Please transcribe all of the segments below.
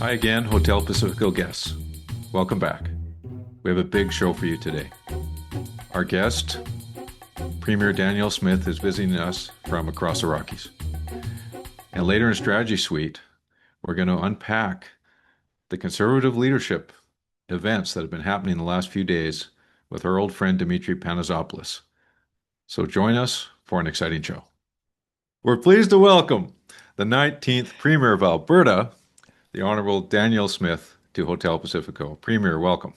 Hi again, Hotel Pacifico guests. Welcome back. We have a big show for you today. Our guest, Premier Danielle Smith, is visiting us from across the Rockies. And later in Strategy Suite, we're going to unpack the conservative leadership events that have been happening in the last few days with our old friend Dimitri Pantazopoulos. So join us for an exciting show. We're pleased to welcome the 19th Premier of Alberta, the Honourable Danielle Smith, to Hotel Pacifico. Premier, welcome.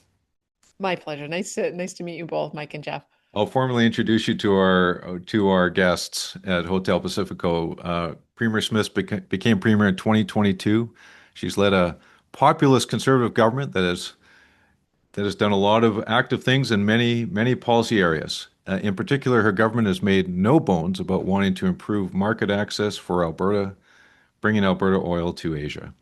My pleasure. Nice to meet you both, Mike and Geoff. I'll formally introduce you to our guests at Hotel Pacifico. Premier Smith became Premier in 2022. She's led a populist conservative government that has done a lot of active things in many policy areas. In particular, her government has made no bones about wanting to improve market access for Alberta, bringing Alberta oil to Asia.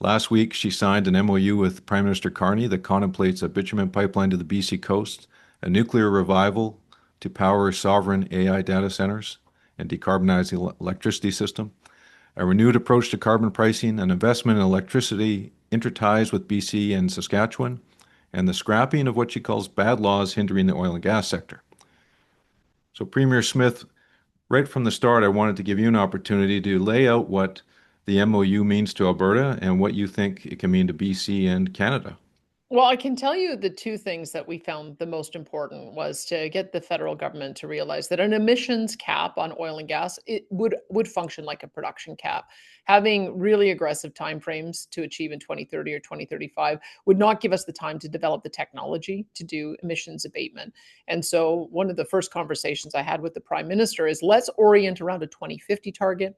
Last week, she signed an MOU with Prime Minister Carney that contemplates a bitumen pipeline to the BC coast, a nuclear revival to power sovereign AI data centers and decarbonize the electricity system, a renewed approach to carbon pricing, an investment in electricity interties with BC and Saskatchewan, and the scrapping of what she calls bad laws hindering the oil and gas sector. So, Premier Smith, right from the start, I wanted to give you an opportunity to lay out what the MOU means to Alberta and what you think it can mean to BC and Canada. Well, I can tell you the two things that we found the most important was to get the federal government to realize that an emissions cap on oil and gas it would function like a production cap. Having really aggressive timeframes to achieve in 2030 or 2035 would not give us the time to develop the technology to do emissions abatement. And so one of the first conversations I had with the Prime Minister is let's orient around a 2050 target.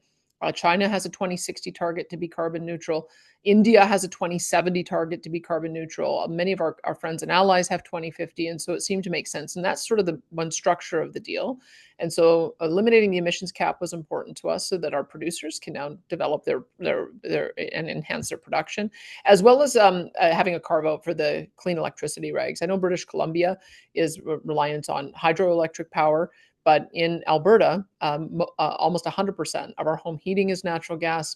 China has a 2060 target to be carbon neutral. India has a 2070 target to be carbon neutral. Many of our friends and allies have 2050. And so it seemed to make sense. And that's sort of the one structure of the deal. And so eliminating the emissions cap was important to us so that our producers can now develop their and enhance their production, as well as having a carve out for the clean electricity regs. I know British Columbia is reliant on hydroelectric power. But in Alberta, almost 100% of our home heating is natural gas.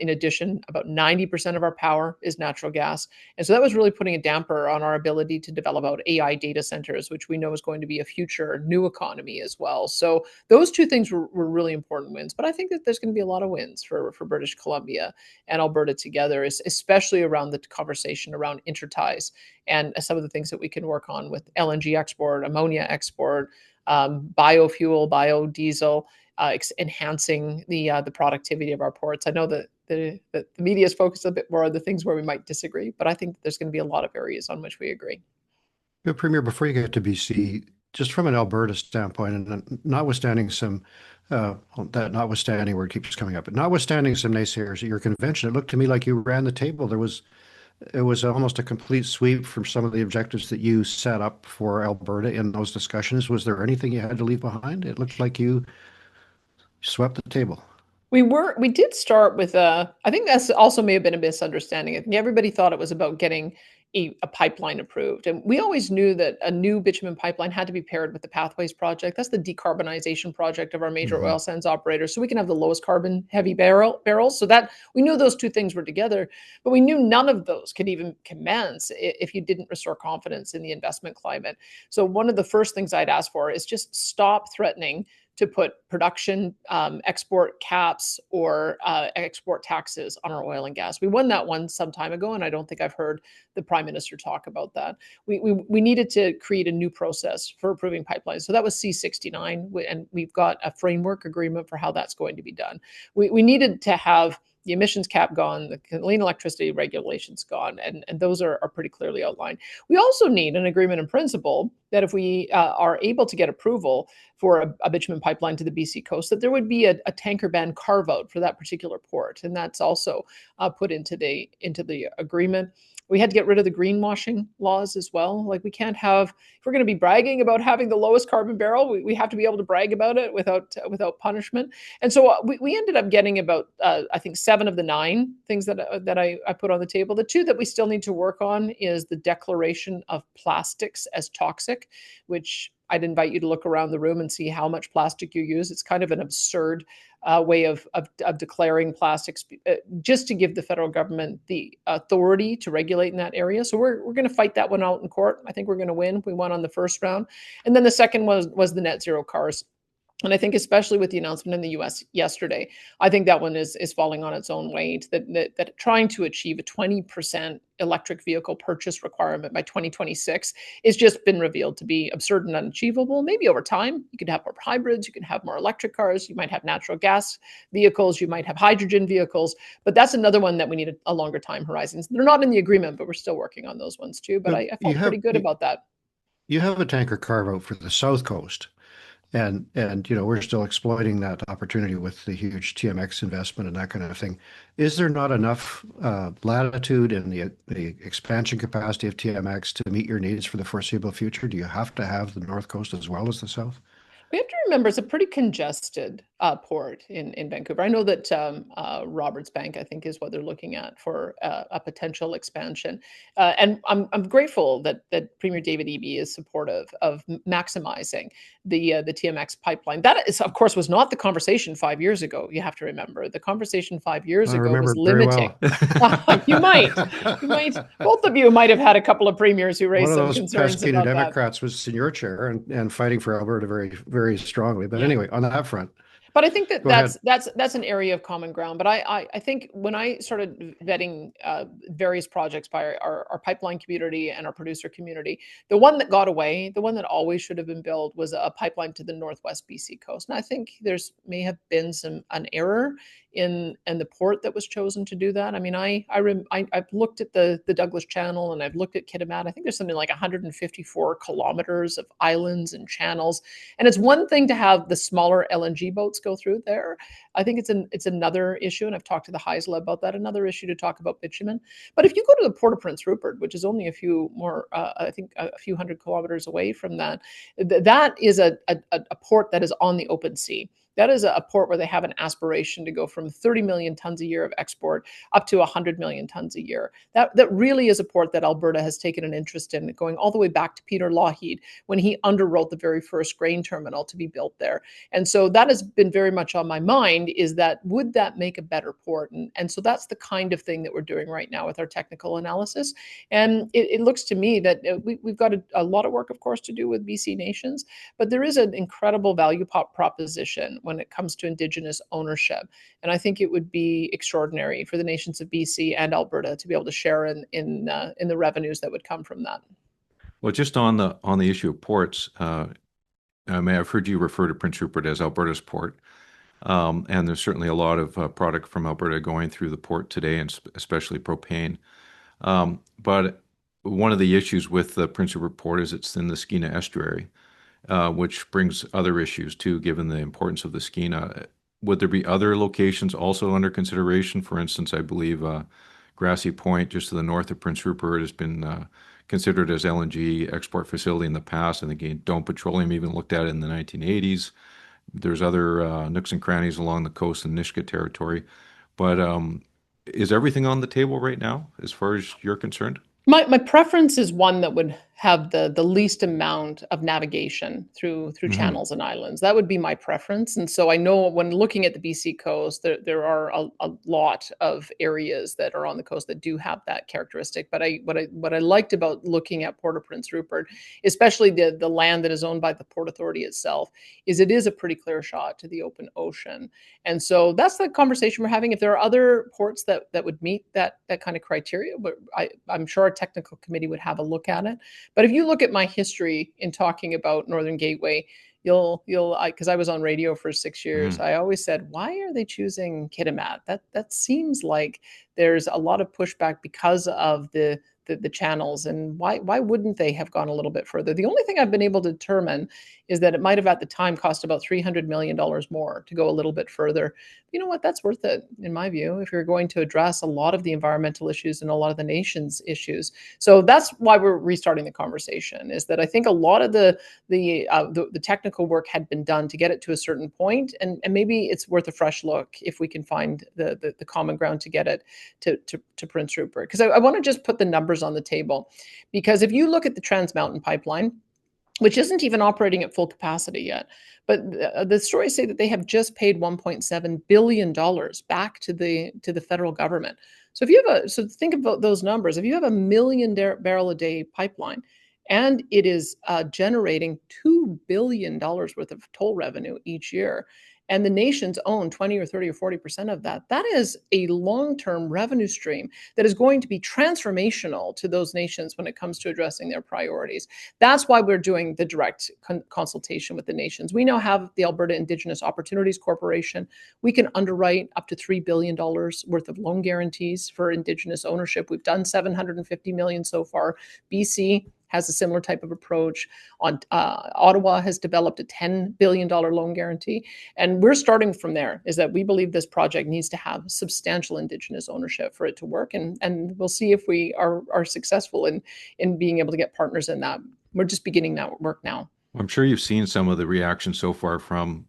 In addition, about 90% of our power is natural gas. And so that was really putting a damper on our ability to develop out AI data centers, which we know is going to be a future new economy as well. So those two things were really important wins. But I think that there's going to be a lot of wins for British Columbia and Alberta together, especially around the conversation around interties and some of the things that we can work on with LNG export, ammonia export, biofuel, biodiesel, enhancing the productivity of our ports. I know that the media is focused a bit more on the things where we might disagree, but I think there's going to be a lot of areas on which we agree. Premier, before you get to BC, just from an Alberta standpoint, and notwithstanding notwithstanding where it keeps coming up, but notwithstanding some naysayers at your convention, it looked to me like you ran the table. It was almost a complete sweep from some of the objectives that you set up for Alberta in those discussions. Was there anything you had to leave behind? It looked like you swept the table. We did start with I think that's also may have been a misunderstanding. I think everybody thought it was about getting a pipeline approved. And we always knew that a new bitumen pipeline had to be paired with the Pathways project. That's the decarbonization project of our major oil sands operators. So we can have the lowest carbon heavy barrels. So that we knew those two things were together, but we knew none of those could even commence if you didn't restore confidence in the investment climate. So one of the first things I'd ask for is just stop threatening to put production export caps or export taxes on our oil and gas. We won that one some time ago, and I don't think I've heard the Prime Minister talk about that. We needed to create a new process for approving pipelines. So that was C69, and we've got a framework agreement for how that's going to be done. We needed to have the emissions cap gone, the clean electricity regulations gone, and those are pretty clearly outlined. We also need an agreement in principle that if we are able to get approval for a bitumen pipeline to the BC coast, that there would be a tanker ban carve out for that particular port, and that's also put into the agreement. We had to get rid of the greenwashing laws as well. Like we can't have, if we're going to be bragging about having the lowest carbon barrel, we have to be able to brag about it without punishment. And so we ended up getting about, I think, 7 of the 9 things that I put on the table. The 2 that we still need to work on is the declaration of plastics as toxic, which I'd invite you to look around the room and see how much plastic you use. It's kind of an absurd way of declaring plastics just to give the federal government the authority to regulate in that area. So we're going to fight that one out in court. I think we're going to win. We won on the first round. And then the second was the net zero cars. And I think especially with the announcement in the US yesterday, I think that one is falling on its own weight, that trying to achieve a 20% electric vehicle purchase requirement by 2026 has just been revealed to be absurd and unachievable. Maybe over time, you could have more hybrids, you could have more electric cars, you might have natural gas vehicles, you might have hydrogen vehicles, but that's another one that we need a longer time horizon. They're not in the agreement, but we're still working on those ones too. But I felt pretty good about that. You have a tanker carve out for the South Coast. And we're still exploiting that opportunity with the huge TMX investment and that kind of thing. Is there not enough latitude in the expansion capacity of TMX to meet your needs for the foreseeable future? Do you have to have the North Coast as well as the South? We have to remember it's a pretty congested port in Vancouver. I know that Roberts Bank, I think, is what they're looking at for a potential expansion. And I'm grateful that Premier David Eby is supportive of maximizing the TMX pipeline. That is, of course, was not the conversation 5 years ago. You have to remember the conversation 5 years ago was limiting. Well. You might, both of you might have had a couple of premiers who raised some concerns about that. One of those pesky New Democrats was in your chair and fighting for Alberta very strongly. But anyway, on that front. But I think that's an area of common ground. But I think when I started vetting various projects by our pipeline community and our producer community, the one that got away, the one that always should have been built, was a pipeline to the Northwest BC coast. And I think there's may have been an error in the port that was chosen to do that. I mean, I've looked at the Douglas Channel and I've looked at Kitimat. I think there's something like 154 kilometers of islands and channels. And it's one thing to have the smaller LNG boats go through there. I think it's another issue, and I've talked to the Heisla about that, another issue to talk about bitumen. But if you go to the Port of Prince Rupert, which is only a few more, I think a few hundred kilometers away from that, that is a port that is on the open sea. That is a port where they have an aspiration to go from 30 million tons a year of export up to 100 million tons a year. That really is a port that Alberta has taken an interest in, going all the way back to Peter Lougheed when he underwrote the very first grain terminal to be built there. And so that has been very much on my mind, is that would that make a better port? And so that's the kind of thing that we're doing right now with our technical analysis. And it looks to me that we've got a lot of work, of course, to do with BC Nations, but there is an incredible value proposition when it comes to Indigenous ownership. And I think it would be extraordinary for the nations of BC and Alberta to be able to share in the revenues that would come from that. Well, just on the issue of ports, I've heard you refer to Prince Rupert as Alberta's port. And there's certainly a lot of product from Alberta going through the port today, and especially propane. But one of the issues with the Prince Rupert port is it's in the Skeena estuary, which brings other issues too, given the importance of the Skeena. Would there be other locations also under consideration? For instance, I believe Grassy Point, just to the north of Prince Rupert, has been considered as LNG export facility in the past. And again, Dome Petroleum even looked at it in the 1980s. There's other nooks and crannies along the coast in Nisga'a territory. But is everything on the table right now, as far as you're concerned? My preference is one that would have the least amount of navigation through channels and islands. That would be my preference. And so I know when looking at the BC coast, there are a lot of areas that are on the coast that do have that characteristic. But what I liked about looking at Port of Prince Rupert, especially the land that is owned by the Port Authority itself, is it is a pretty clear shot to the open ocean. And so that's the conversation we're having. If there are other ports that would meet that kind of criteria, I'm sure our technical committee would have a look at it. But if you look at my history in talking about Northern Gateway, you'll because I was on radio for 6 years, I always said, why are they choosing Kitimat? That seems like there's a lot of pushback because of the channels, and why wouldn't they have gone a little bit further? The only thing I've been able to determine is that it might have at the time cost about $300 million more to go a little bit further. You know what? That's worth it, in my view, if you're going to address a lot of the environmental issues and a lot of the nation's issues. So that's why we're restarting the conversation, is that I think a lot of the technical work had been done to get it to a certain point, and maybe it's worth a fresh look if we can find the common ground to get it to Prince Rupert. Because I want to just put the numbers on the table, because if you look at the Trans Mountain Pipeline, which isn't even operating at full capacity yet. But the stories say that they have just paid $1.7 billion back to the federal government. So if you have so think about those numbers. If you have a million barrel a day pipeline, and it is generating $2 billion worth of toll revenue each year, and the nations own 20 or 30 or 40% of that, that is a long-term revenue stream that is going to be transformational to those nations when it comes to addressing their priorities. That's why we're doing the direct consultation with the nations. We now have the Alberta Indigenous Opportunities Corporation. We can underwrite up to $3 billion worth of loan guarantees for Indigenous ownership. We've done $750 million so far. BC has a similar type of approach. Ottawa has developed a $10 billion loan guarantee. And we're starting from there, is that we believe this project needs to have substantial Indigenous ownership for it to work. And we'll see if we are successful in being able to get partners in that. We're just beginning that work now. I'm sure you've seen some of the reactions so far from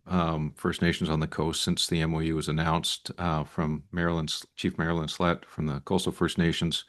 First Nations on the coast since the MOU was announced, from Chief Marilyn Slett from the Coastal First Nations,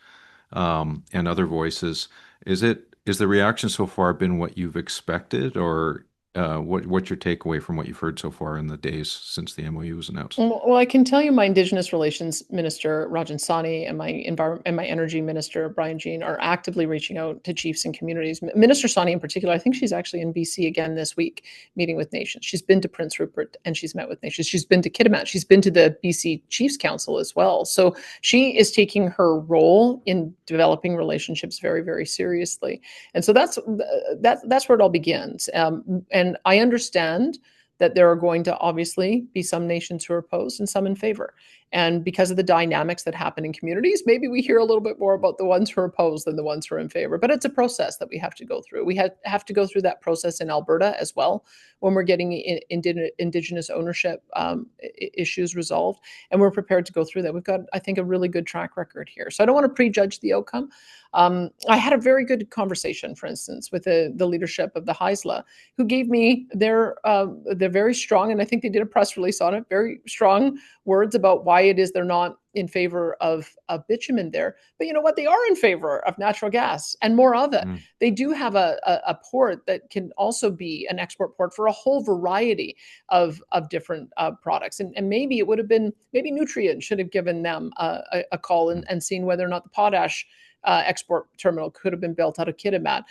and other voices. Is the reaction so far been what you've expected, or what's your takeaway from what you've heard so far in the days since the MOU was announced? Well, I can tell you my Indigenous Relations Minister, Rajan Sani, and my Energy Minister, Brian Jean, are actively reaching out to chiefs and communities. Minister Sani in particular, I think she's actually in BC again this week, meeting with nations. She's been to Prince Rupert and she's met with nations. She's been to Kitimat. She's been to the BC Chiefs Council as well. So she is taking her role in developing relationships very, very seriously. And so that's where it all begins. And I understand that there are going to obviously be some nations who are opposed and some in favor. And because of the dynamics that happen in communities, maybe we hear a little bit more about the ones who are opposed than the ones who are in favor. But it's a process that we have to go through. We have to go through that process in Alberta as well when we're getting Indigenous ownership issues resolved. And we're prepared to go through that. We've got, I think, a really good track record here. So I don't want to prejudge the outcome. I had a very good conversation, for instance, with the leadership of the Haisla, who gave me their very strong, and I think they did a press release on it, very strong words about why it is they're not in favor of bitumen there. But you know what? They are in favor of natural gas and more of it. They do have a port that can also be an export port for a whole variety of different products. And maybe it would have been, maybe Nutrien should have given them a call and seen whether or not the potash export terminal could have been built out of Kitimat.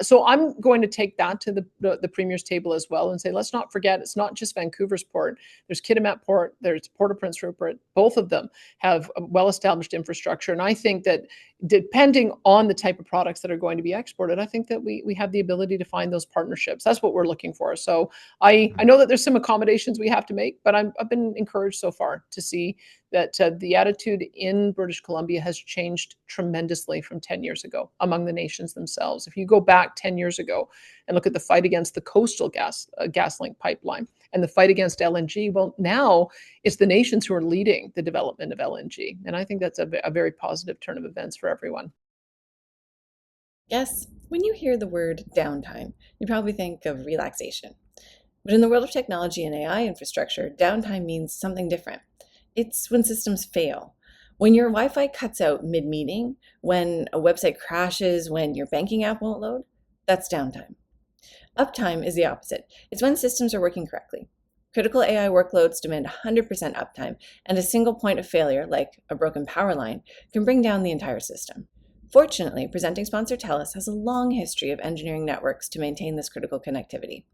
So I'm going to take that to the Premier's table as well and say, let's not forget, it's not just Vancouver's port. There's Kitimat Port, there's Port of Prince Rupert. Both of them have well-established infrastructure. And I think that depending on the type of products that are going to be exported, I think that we have the ability to find those partnerships. That's what we're looking for. So I know that there's some accommodations we have to make, but I've been encouraged so far to see that the attitude in British Columbia has changed tremendously from 10 years ago among the nations themselves. If you go back 10 years ago and look at the fight against the Coastal GasLink pipeline and the fight against LNG, well, now it's the nations who are leading the development of LNG. And I think that's a very positive turn of events for everyone. Yes, when you hear the word downtime, you probably think of relaxation. But in the world of technology and AI infrastructure, downtime means something different. It's when systems fail. When your Wi-Fi cuts out mid-meeting, when a website crashes, when your banking app won't load, that's downtime. Uptime is the opposite. It's when systems are working correctly. Critical AI workloads demand 100% uptime, and a single point of failure, like a broken power line, can bring down the entire system. Fortunately, presenting sponsor TELUS has a long history of engineering networks to maintain this critical connectivity.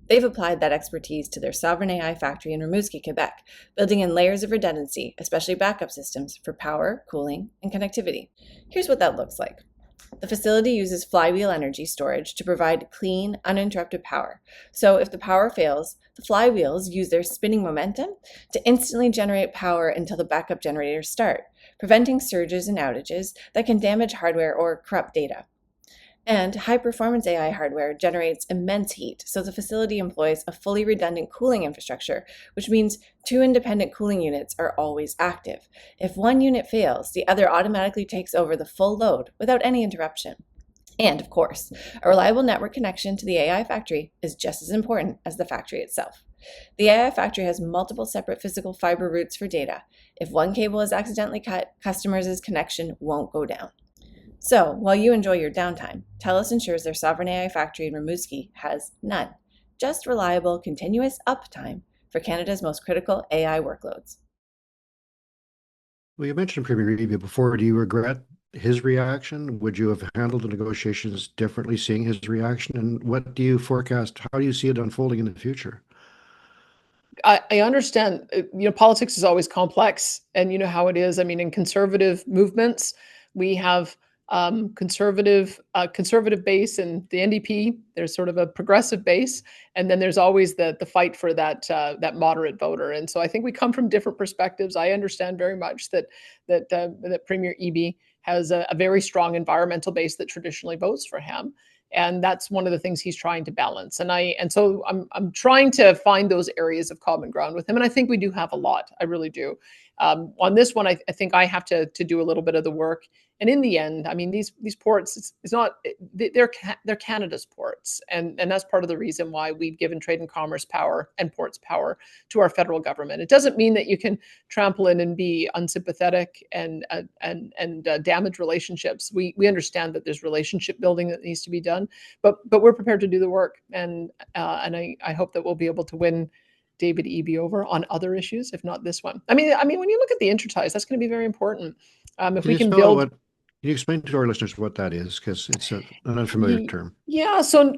They've applied that expertise to their sovereign AI factory in Rimouski, Quebec, building in layers of redundancy, especially backup systems for power, cooling, and connectivity. Here's what that looks like. The facility uses flywheel energy storage to provide clean, uninterrupted power. So if the power fails, the flywheels use their spinning momentum to instantly generate power until the backup generators start, preventing surges and outages that can damage hardware or corrupt data. And high-performance AI hardware generates immense heat, so the facility employs a fully redundant cooling infrastructure, which means 2 independent cooling units are always active. If one unit fails, the other automatically takes over the full load without any interruption. And, of course, a reliable network connection to the AI factory is just as important as the factory itself. The AI factory has multiple separate physical fiber routes for data. If one cable is accidentally cut, customers' connection won't go down. So, while you enjoy your downtime, TELUS ensures their sovereign AI factory in Rimouski has none. Just reliable, continuous uptime for Canada's most critical AI workloads. Well, you mentioned Premier Eby before. Do you regret his reaction? Would you have handled the negotiations differently, seeing his reaction? And what do you forecast? How do you see it unfolding in the future? I understand, politics is always complex, and you know how it is. I mean, in conservative movements, we have conservative base and the NDP. There's sort of a progressive base, and then there's always the fight for that moderate voter. And so I think we come from different perspectives. I understand very much that Premier Eby has a very strong environmental base that traditionally votes for him, and that's one of the things he's trying to balance. And so I'm trying to find those areas of common ground with him, and I think we do have a lot. I really do. On this one, I think I have to do a little bit of the work. And in the end, I mean, these ports, it's not, they're Canada's ports, and that's part of the reason why we've given trade and commerce power and ports power to our federal government. It doesn't mean that you can trample in and be unsympathetic and damage relationships. We understand that there's relationship building that needs to be done, but we're prepared to do the work, and I hope that we'll be able to win David Eby over on other issues, if not this one. I mean, when you look at the interties, that's going to be very important. If Can we you can spell out build, what, can you explain to our listeners what that is? Because it's an unfamiliar term. yeah. So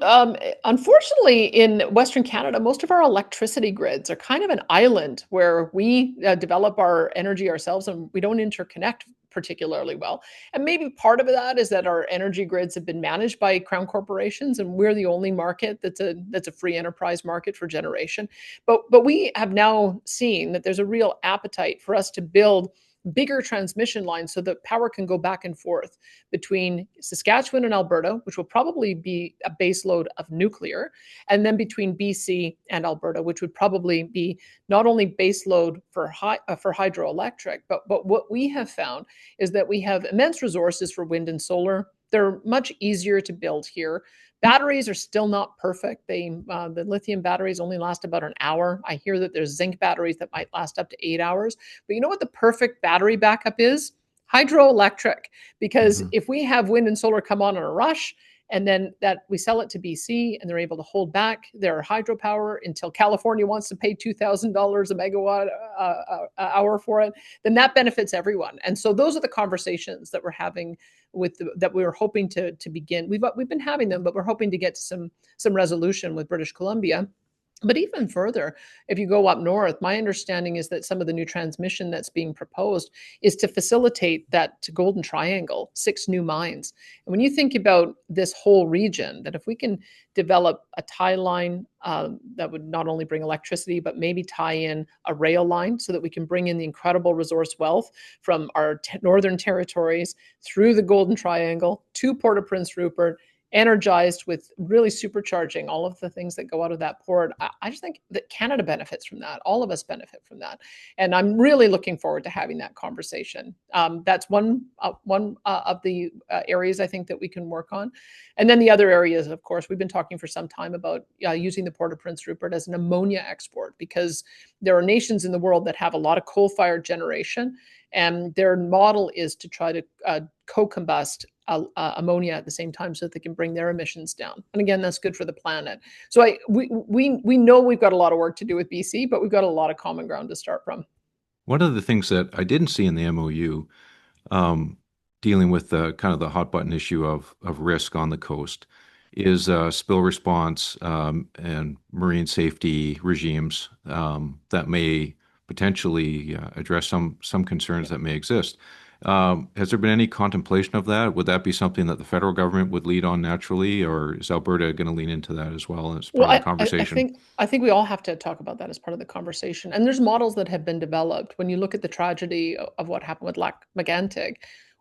unfortunately, in Western Canada, most of our electricity grids are kind of an island where we develop our energy ourselves, and we don't interconnect particularly well. And maybe part of that is that our energy grids have been managed by crown corporations, and we're the only market that's a free enterprise market for generation. But we have now seen that there's a real appetite for us to build bigger transmission lines so that power can go back and forth between Saskatchewan and Alberta, which will probably be a base load of nuclear, and then between BC and Alberta, which would probably be not only base load for hydroelectric, but what we have found is that we have immense resources for wind and solar. They're much easier to build here. Batteries are still not perfect. The lithium batteries only last about an hour. I hear that there's zinc batteries that might last up to 8 hours. But you know what the perfect battery backup is? Hydroelectric. Because if we have wind and solar come on in a rush, and then that we sell it to BC and they're able to hold back their hydropower until California wants to pay $2,000 a megawatt hour for it, then that benefits everyone. And so those are the conversations that we're having that we were hoping to begin. We've been having them, but we're hoping to get to some resolution with British Columbia. But even further, if you go up north, my understanding is that some of the new transmission that's being proposed is to facilitate that Golden Triangle, 6 new mines. And when you think about this whole region, that if we can develop a tie line that would not only bring electricity, but maybe tie in a rail line so that we can bring in the incredible resource wealth from our northern territories through the Golden Triangle to Port-au-Prince Rupert, energized with really supercharging all of the things that go out of that port. I just think that Canada benefits from that. All of us benefit from that. And I'm really looking forward to having that conversation. That's one of the areas I think that we can work on. And then the other areas, of course, we've been talking for some time about using the Port of Prince Rupert as an ammonia export, because there are nations in the world that have a lot of coal-fired generation, and their model is to try to co-combust ammonia at the same time so that they can bring their emissions down. And again, that's good for the planet. So we know we've got a lot of work to do with BC, but we've got a lot of common ground to start from. One of the things that I didn't see in the MOU, dealing with the kind of the hot button issue of risk on the coast, is spill response and marine safety regimes that may potentially address some concerns that may exist. Has there been any contemplation of that? Would that be something that the federal government would lead on naturally, or is Alberta going to lean into that as well as part of the conversation? I think we all have to talk about that as part of the conversation. And there's models that have been developed. When you look at the tragedy of what happened with Lac Megantic,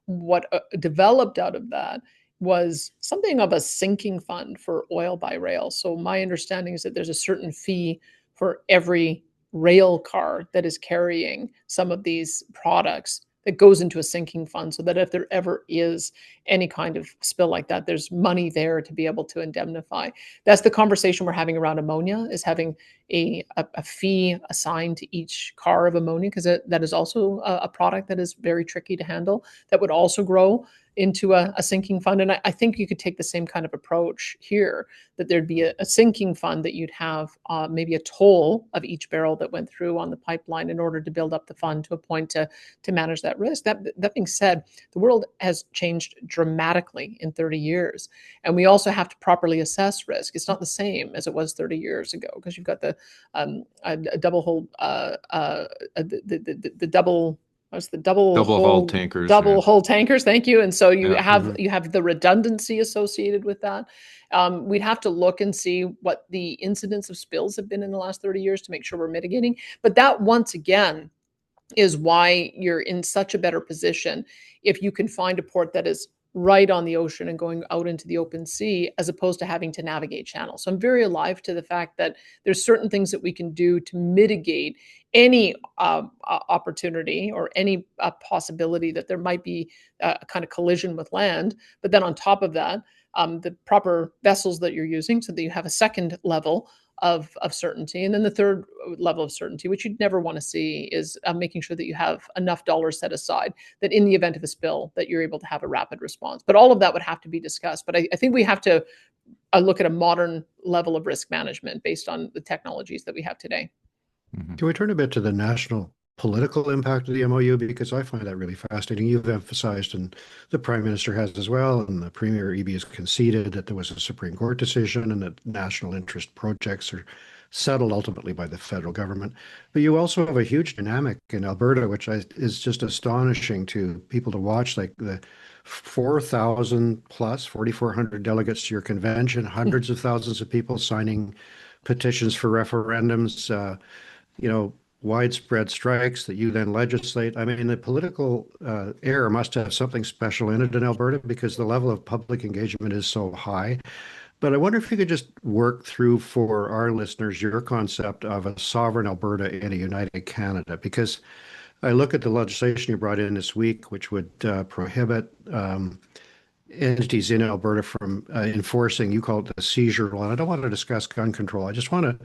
what developed out of that was something of a sinking fund for oil by rail. So my understanding is that there's a certain fee for every rail car that is carrying some of these products that goes into a sinking fund, so that if there ever is any kind of spill like that, there's money there to be able to indemnify. That's the conversation we're having around ammonia, is having a fee assigned to each car of ammonia, because that is also a product that is very tricky to handle, that would also grow into a sinking fund. And I think you could take the same kind of approach here, that there'd be a sinking fund, that you'd have maybe a toll of each barrel that went through on the pipeline in order to build up the fund to a point to manage that risk. That being said, the world has changed dramatically in 30 years. And we also have to properly assess risk. It's not the same as it was 30 years ago, because you've got the double hull, the double, what's the double hull tankers, double hull tankers. Thank you. And so you have Mm-hmm. you have the redundancy associated with that. We'd have to look and see what the incidence of spills have been in the last 30 years to make sure we're mitigating. But that, once again, is why you're in such a better position if you can find a port that is right on the ocean and going out into the open sea, as opposed to having to navigate channels. So I'm very alive to the fact that there's certain things that we can do to mitigate any opportunity or any possibility that there might be a kind of collision with land. But then on top of that, the proper vessels that you're using, so that you have a second level of certainty. And then the third level of certainty, which you'd never want to see, is making sure that you have enough dollars set aside that in the event of a spill, that you're able to have a rapid response. But all of that would have to be discussed. But I think we have to look at a modern level of risk management based on the technologies that we have today. Can we turn a bit to the national political impact of the MOU? Because I find that really fascinating. You've emphasized, and the Prime Minister has as well, and the Premier EB has conceded, that there was a Supreme Court decision and that national interest projects are settled ultimately by the federal government. But you also have a huge dynamic in Alberta, which is just astonishing to people to watch, like the 4,000 plus, 4,400 delegates to your convention, hundreds of thousands of people signing petitions for referendums, widespread strikes that you then legislate. I mean, the political air must have something special in it in Alberta, because the level of public engagement is so high. But I wonder if you could just work through for our listeners your concept of a sovereign Alberta in a united Canada, because I look at the legislation you brought in this week, which would prohibit entities in Alberta from enforcing, you call it the seizure law. And I don't want to discuss gun control. I just want to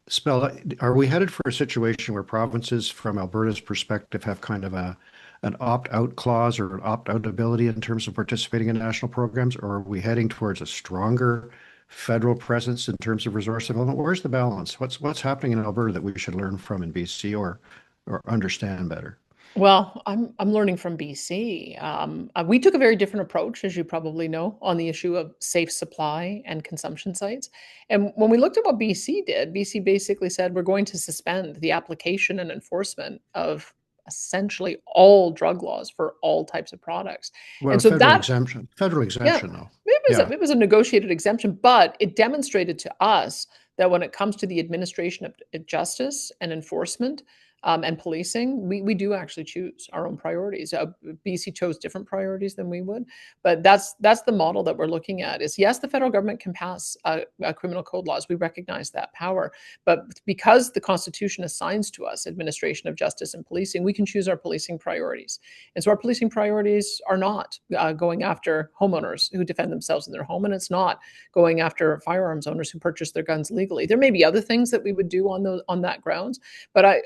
spell out, are we headed for a situation where provinces, from Alberta's perspective, have kind of an opt-out clause or an opt-out ability in terms of participating in national programs? Or are we heading towards a stronger federal presence in terms of resource development? Where's the balance? What's happening in Alberta that we should learn from in BC or understand better? Well, I'm learning from BC. We took a very different approach, as you probably know, on the issue of safe supply and consumption sites. And when we looked at what BC did, BC basically said, we're going to suspend the application and enforcement of essentially all drug laws for all types of products. Well, And so federal that, exemption, yeah, though. it was a negotiated exemption, but it demonstrated to us that when it comes to the administration of justice and enforcement, and policing, we do actually choose our own priorities. BC chose different priorities than we would, but that's the model that we're looking at. Is yes, the federal government can pass criminal code laws. We recognize that power, but because the Constitution assigns to us administration of justice and policing, we can choose our policing priorities. And so our policing priorities are not going after homeowners who defend themselves in their home, and it's not going after firearms owners who purchase their guns legally. There may be other things that we would do on that grounds, but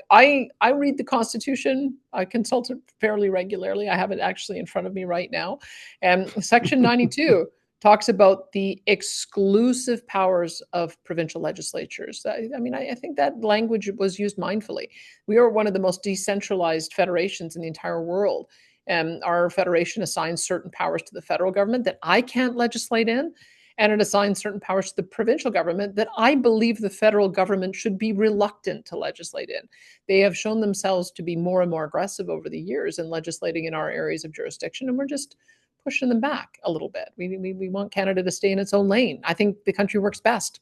I read the Constitution. I consult it fairly regularly. I have it actually in front of me right now. And Section 92 talks about the exclusive powers of provincial legislatures. I think that language was used mindfully. We are one of the most decentralized federations in the entire world. And our federation assigns certain powers to the federal government that I can't legislate in. And it assigns certain powers to the provincial government that I believe the federal government should be reluctant to legislate in. They have shown themselves to be more and more aggressive over the years in legislating in our areas of jurisdiction, and we're just pushing them back a little bit. We want Canada to stay in its own lane. I think the country works best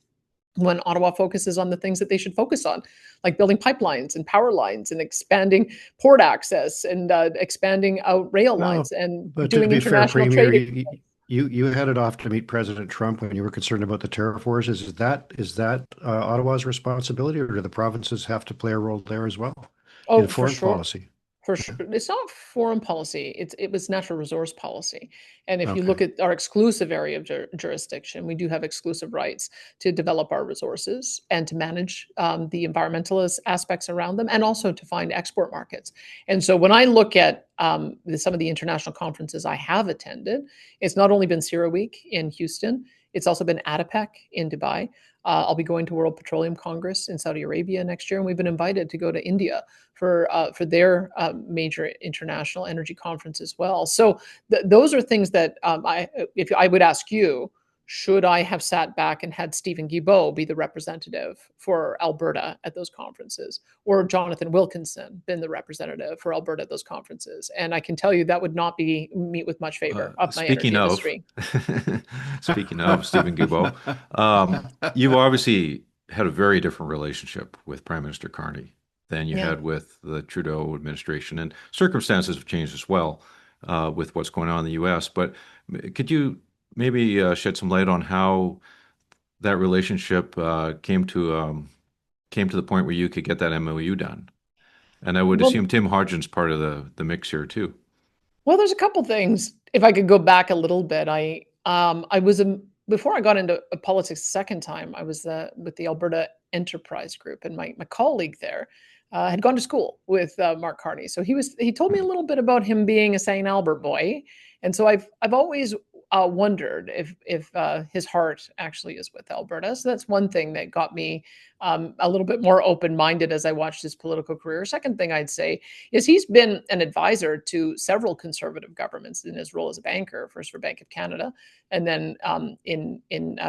when Ottawa focuses on the things that they should focus on, like building pipelines and power lines and expanding port access and expanding out rail lines and doing international trade. You headed off to meet President Trump when you were concerned about the tariff wars. Is that Ottawa's responsibility, or do the provinces have to play a role there as well in foreign policy? For sure. It's not foreign policy. It was natural resource policy. And if you Okay. look at our exclusive area of jurisdiction, we do have exclusive rights to develop our resources and to manage the environmental aspects around them, and also to find export markets. And so when I look at some of the international conferences I have attended, it's not only been CERAWeek in Houston, it's also been ADIPEC in Dubai. I'll be going to World Petroleum Congress in Saudi Arabia next year, and we've been invited to go to India for their major international energy conference as well. So those are things that if I would ask you, should I have sat back and had Stephen Guilbeault be the representative for Alberta at those conferences, or Jonathan Wilkinson been the representative for Alberta at those conferences? And I can tell you that would not meet with much favor of my energy industry. Speaking of Stephen Guilbeault, you've obviously had a very different relationship with Prime Minister Carney than you had with the Trudeau administration, and circumstances have changed as well with what's going on in the U.S. But could you maybe shed some light on how that relationship came to the point where you could get that MOU done? And I would assume Tim Hodgen's part of the mix here too. Well, there's a couple things. If I could go back a little bit, I was before I got into politics the second time, I was with the Alberta Enterprise Group, and my colleague there had gone to school with Mark Carney. So he told me a little bit about him being a St. Albert boy, and so I've always wondered if his heart actually is with Alberta. So that's one thing that got me a little bit more open-minded as I watched his political career. Second thing I'd say is he's been an advisor to several conservative governments in his role as a banker, first for Bank of Canada, and then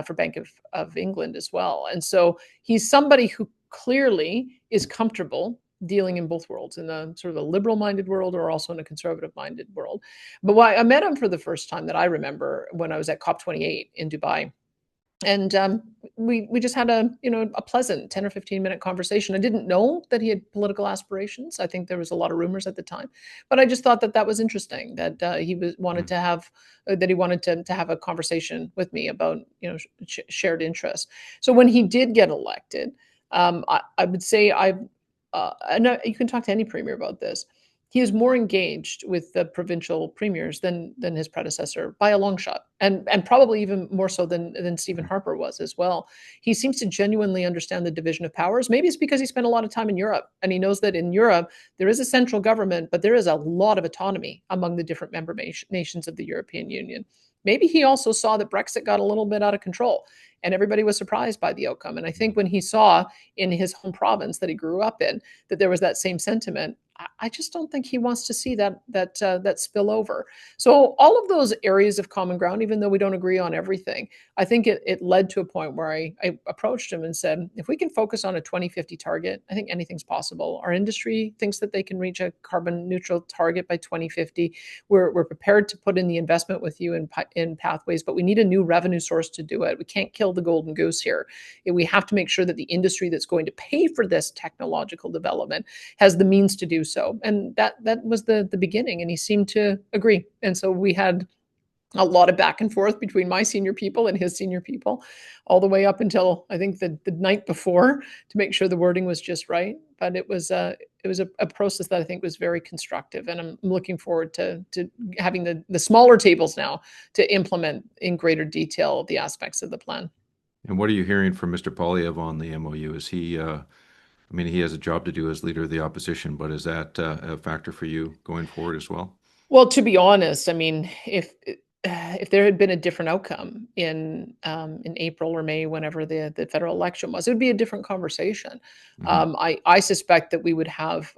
for Bank of England as well. And so he's somebody who clearly is comfortable dealing in both worlds, in the sort of a liberal-minded world or also in a conservative-minded world. But why I met him for the first time that I remember when I was at COP28 in Dubai. And we just had a pleasant 10 or 15-minute conversation. I didn't know that he had political aspirations. I think there was a lot of rumors at the time, but I just thought that was interesting, that he wanted to have a conversation with me about shared interests. So when he did get elected, I would say and you can talk to any premier about this. He is more engaged with the provincial premiers than his predecessor by a long shot, and probably even more so than Stephen Harper was as well. He seems to genuinely understand the division of powers. Maybe it's because he spent a lot of time in Europe, and he knows that in Europe there is a central government, but there is a lot of autonomy among the different member nations of the European Union. Maybe he also saw that Brexit got a little bit out of control, and everybody was surprised by the outcome. And I think when he saw in his home province that he grew up in that there was that same sentiment, I just don't think he wants to see that spill over. So all of those areas of common ground, even though we don't agree on everything, I think it led to a point where I approached him and said, if we can focus on a 2050 target, I think anything's possible. Our industry thinks that they can reach a carbon neutral target by 2050. We're prepared to put in the investment with you in pathways, but we need a new revenue source to do it. We can't kill the golden goose here. We have to make sure that the industry that's going to pay for this technological development has the means to do so. And that was the beginning, and he seemed to agree. And so we had a lot of back and forth between my senior people and his senior people, all the way up until I think the night before, to make sure the wording was just right. But it was a process that I think was very constructive, and I'm looking forward to having the smaller tables now to implement in greater detail the aspects of the plan. And what are you hearing from Mr. Poilievre on the MOU? Is he he has a job to do as leader of the opposition, but is that a factor for you going forward as well? Well, to be honest, if there had been a different outcome in April or May, whenever the federal election was, it would be a different conversation. Mm-hmm. I suspect that we would have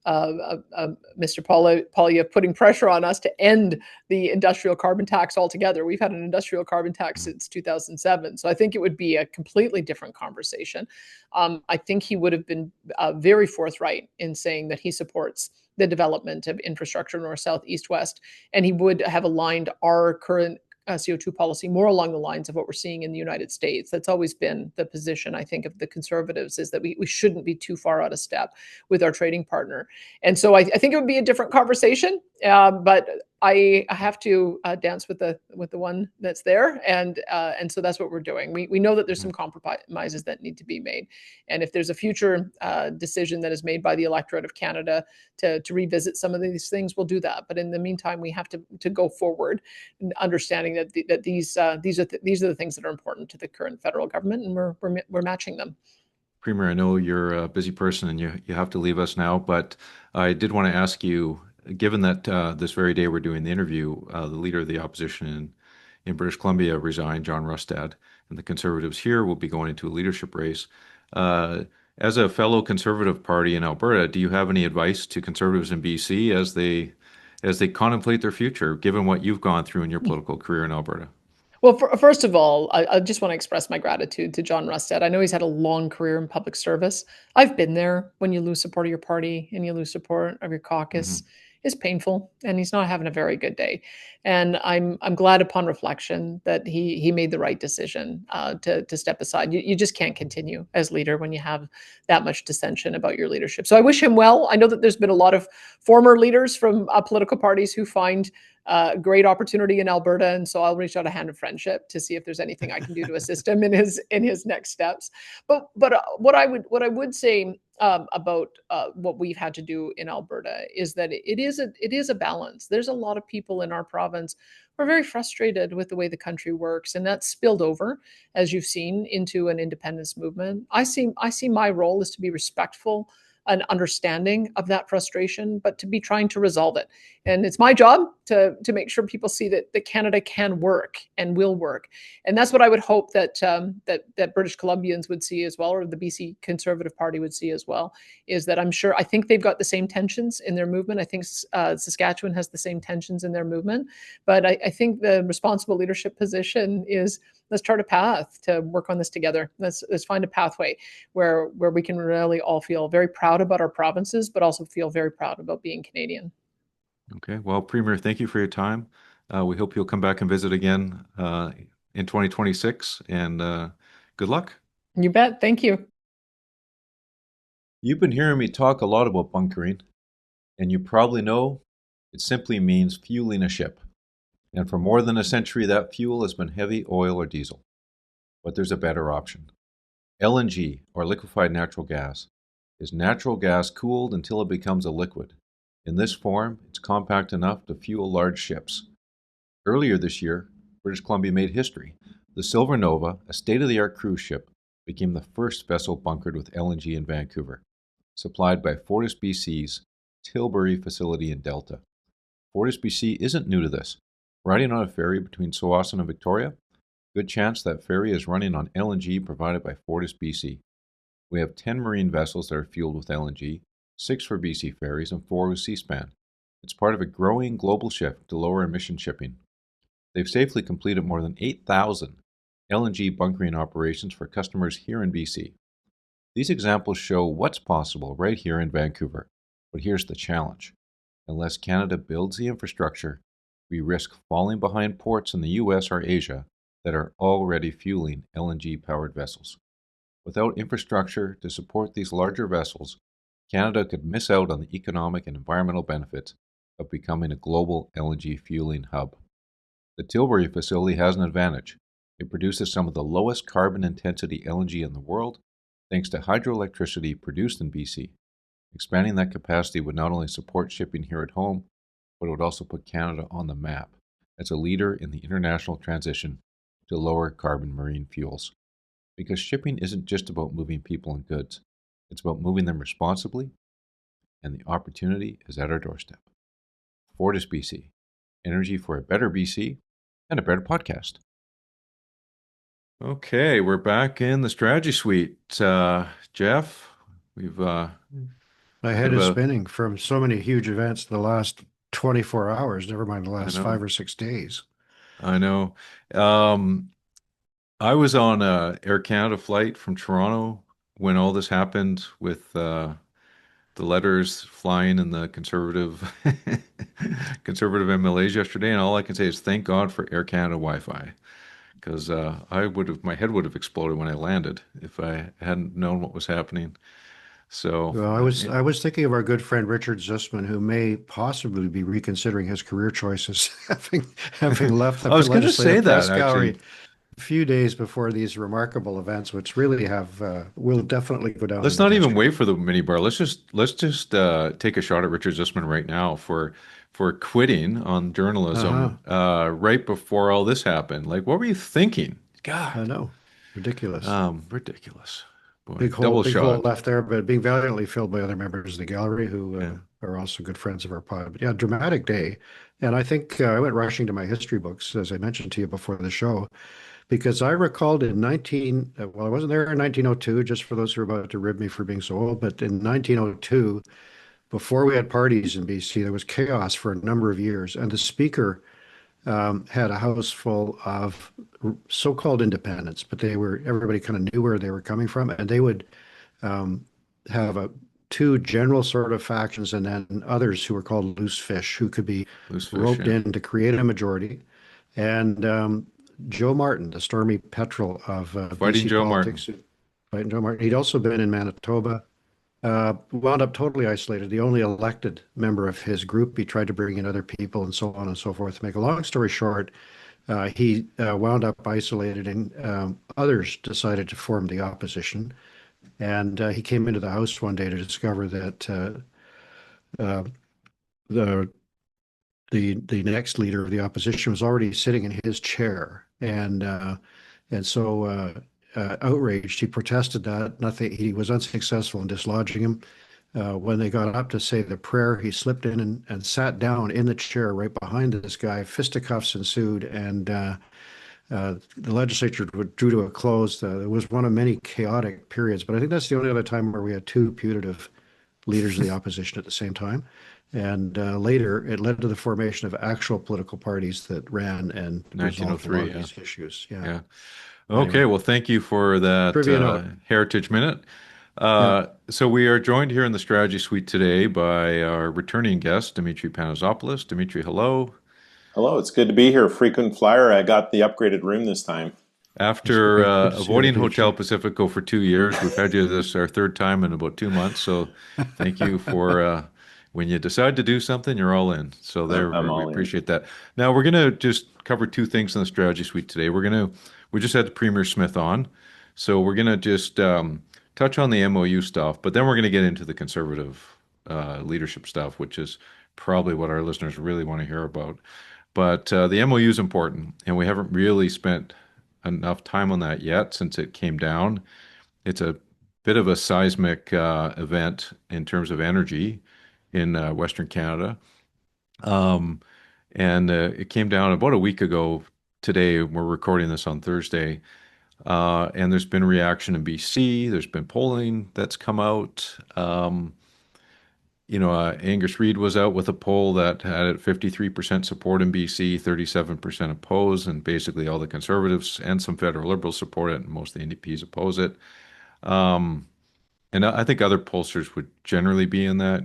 Mr. Poilievre putting pressure on us to end the industrial carbon tax altogether. We've had an industrial carbon tax since 2007, so I think it would be a completely different conversation. I think he would have been very forthright in saying that he supports the development of infrastructure north, south, east, west, and he would have aligned our current CO2 policy more along the lines of what we're seeing in the United States. That's always been the position, I think, of the Conservatives, is that we shouldn't be too far out of step with our trading partner. And so I think it would be a different conversation, but I have to dance with the one that's there, and so that's what we're doing. We know that there's some compromises that need to be made, and if there's a future decision that is made by the electorate of Canada to revisit some of these things, we'll do that. But in the meantime, we have to go forward, understanding that these are the things that are important to the current federal government, and we're matching them. Premier, I know you're a busy person and you have to leave us now, but I did want to ask you, given that this very day we're doing the interview, the leader of the opposition in British Columbia resigned, John Rustad, and the Conservatives here will be going into a leadership race. As a fellow Conservative party in Alberta, do you have any advice to Conservatives in BC as they contemplate their future, given what you've gone through in your political career in Alberta? Well, first of all, I just want to express my gratitude to John Rustad. I know he's had a long career in public service. I've been there. When you lose support of your party and you lose support of your caucus, it's painful, and he's not having a very good day. And I'm glad, upon reflection, that he made the right decision to step aside. You just can't continue as leader when you have that much dissension about your leadership. So I wish him well. I know that there's been a lot of former leaders from political parties who find great opportunity in Alberta, and so I'll reach out a hand of friendship to see if there's anything I can do to assist him in his next steps. But what I would say about what we've had to do in Alberta is that it is a balance. There's a lot of people in our province who are very frustrated with the way the country works, and that's spilled over, as you've seen, into an independence movement. I see my role is to be respectful and understanding of that frustration, but to be trying to resolve it. And it's my job to make sure people see that Canada can work and will work. And that's what I would hope that British Columbians would see as well, or the BC Conservative Party would see as well, is that I think they've got the same tensions in their movement. I think Saskatchewan has the same tensions in their movement. But I think the responsible leadership position is, let's chart a path to work on this together. Let's find a pathway where we can really all feel very proud about our provinces, but also feel very proud about being Canadian. Okay. Well, Premier, thank you for your time. We hope you'll come back and visit again in 2026, and good luck. You bet. Thank you. You've been hearing me talk a lot about bunkering, and you probably know it simply means fueling a ship. And for more than a century, that fuel has been heavy oil or diesel. But there's a better option. LNG, or liquefied natural gas, is natural gas cooled until it becomes a liquid. In this form, it's compact enough to fuel large ships. Earlier this year, British Columbia made history. The Silver Nova, a state-of-the-art cruise ship, became the first vessel bunkered with LNG in Vancouver, supplied by FortisBC's Tilbury facility in Delta. FortisBC isn't new to this. Riding on a ferry between Tsawwassen and Victoria, good chance that ferry is running on LNG provided by FortisBC. We have 10 marine vessels that are fueled with LNG, 6 for BC Ferries and 4 with Seaspan. It's part of a growing global shift to lower emission shipping. They've safely completed more than 8,000 LNG bunkering operations for customers here in BC. These examples show what's possible right here in Vancouver. But here's the challenge. Unless Canada builds the infrastructure, we risk falling behind ports in the US or Asia that are already fueling LNG-powered vessels. Without infrastructure to support these larger vessels, Canada could miss out on the economic and environmental benefits of becoming a global LNG fueling hub. The Tilbury facility has an advantage. It produces some of the lowest carbon intensity LNG in the world, thanks to hydroelectricity produced in BC. Expanding that capacity would not only support shipping here at home, but it would also put Canada on the map as a leader in the international transition to lower carbon marine fuels. Because shipping isn't just about moving people and goods, it's about moving them responsibly, and the opportunity is at our doorstep. FortisBC, energy for a better BC and a better podcast. Okay, we're back in the strategy suite. Geoff, we've my head is spinning from so many huge events the last 24 hours, never mind the last 5 or 6 days. I know. I was on a Air Canada flight from Toronto when all this happened with the letters flying in the conservative MLAs yesterday, and all I can say is thank God for Air Canada Wi-Fi, because my head would have exploded when I landed if I hadn't known what was happening. So Well, I was thinking of our good friend Richard Zussman, who may possibly be reconsidering his career choices, having left I the was going to say legislative that press actually. gallery a few days before these remarkable events, which really have will definitely go down Let's into not even history. wait for the mini bar. Let's just take a shot at Richard Zussman right now for quitting on Uh-huh. journalism right before all this happened. Like, what were you thinking? God, I know. Ridiculous. ridiculous. Boy, double Big hole shot. left there, but being valiantly filled by other members of the gallery who Yeah. are also good friends of our pod. But yeah, dramatic day. And I think I went rushing to my history books, as I mentioned to you before the show, because I recalled in well, I wasn't there in 1902, just for those who are about to rib me for being so old, but in 1902, before we had parties in BC, there was chaos for a number of years. And the speaker had a house full of so-called independents, but everybody kind of knew where they were coming from, and they would um, have two general sort of factions and then others who were called loose fish who could be Loose fish, roped yeah. in to create a majority. And Joe Martin, the stormy petrel of Fighting BC Joe Martin. politics, fighting Joe Martin. He'd also been in Manitoba, wound up totally isolated, the only elected member of his group. He tried to bring in other people and so on and so forth. To make a long story short, he wound up isolated, and others decided to form the opposition. And he came into the house one day to discover that uh, the the next leader of the opposition was already sitting in his chair, and so outraged, he protested that. Nothing. He was unsuccessful in dislodging him. When they got up to say the prayer, he slipped in and sat down in the chair right behind this guy. Fisticuffs ensued, and the legislature drew to a close. It was one of many chaotic periods, but I think that's the only other time where we had two putative leaders of the opposition at the same time. And later, it led to the formation of actual political parties that ran and resolved a lot 1903, of yeah. these issues. Yeah. Yeah. Anyway, Okay, well, thank you for that trivia note. Heritage Minute. Yeah. So we are joined here in the Strategy Suite today by our returning guest, Dimitri Pantazopoulos. Dimitri, hello. Hello, it's good to be here. Frequent flyer. I got the upgraded room this time. It's After great. Good to see you, avoiding Hotel Dimitri. Pacifico for 2 years, we've had you this our third time in about 2 months. So thank you for when you decide to do something, you're all in. So there, I'm we all in. appreciate that. Now we're gonna just cover two things in the strategy suite today. We just had the Premier Smith on, so we're gonna just touch on the MOU stuff, but then we're gonna get into the conservative leadership stuff, which is probably what our listeners really want to hear about. But the MOU is important, and we haven't really spent enough time on that yet since it came down. It's a bit of a seismic event in terms of energy in Western Canada. Um, and it came down about a week ago today. We're recording this on Thursday. And there's been reaction in BC. There's been polling that's come out. Angus Reid was out with a poll that had 53% support in BC, 37% oppose, and basically all the Conservatives and some federal Liberals support it, and most of the NDPs oppose it. Um, and I think other pollsters would generally be in that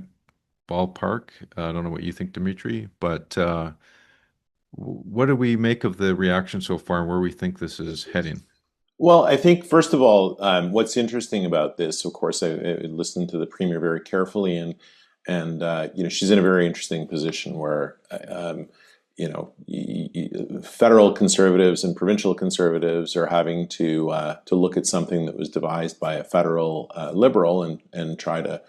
ballpark. I don't know what you think, Dimitri, but what do we make of the reaction so far and where we think this is heading? Well, I think first of all, what's interesting about this, of course, I listened to the premier very carefully, and she's in a very interesting position where federal conservatives and provincial conservatives are having to look at something that was devised by a federal liberal and try to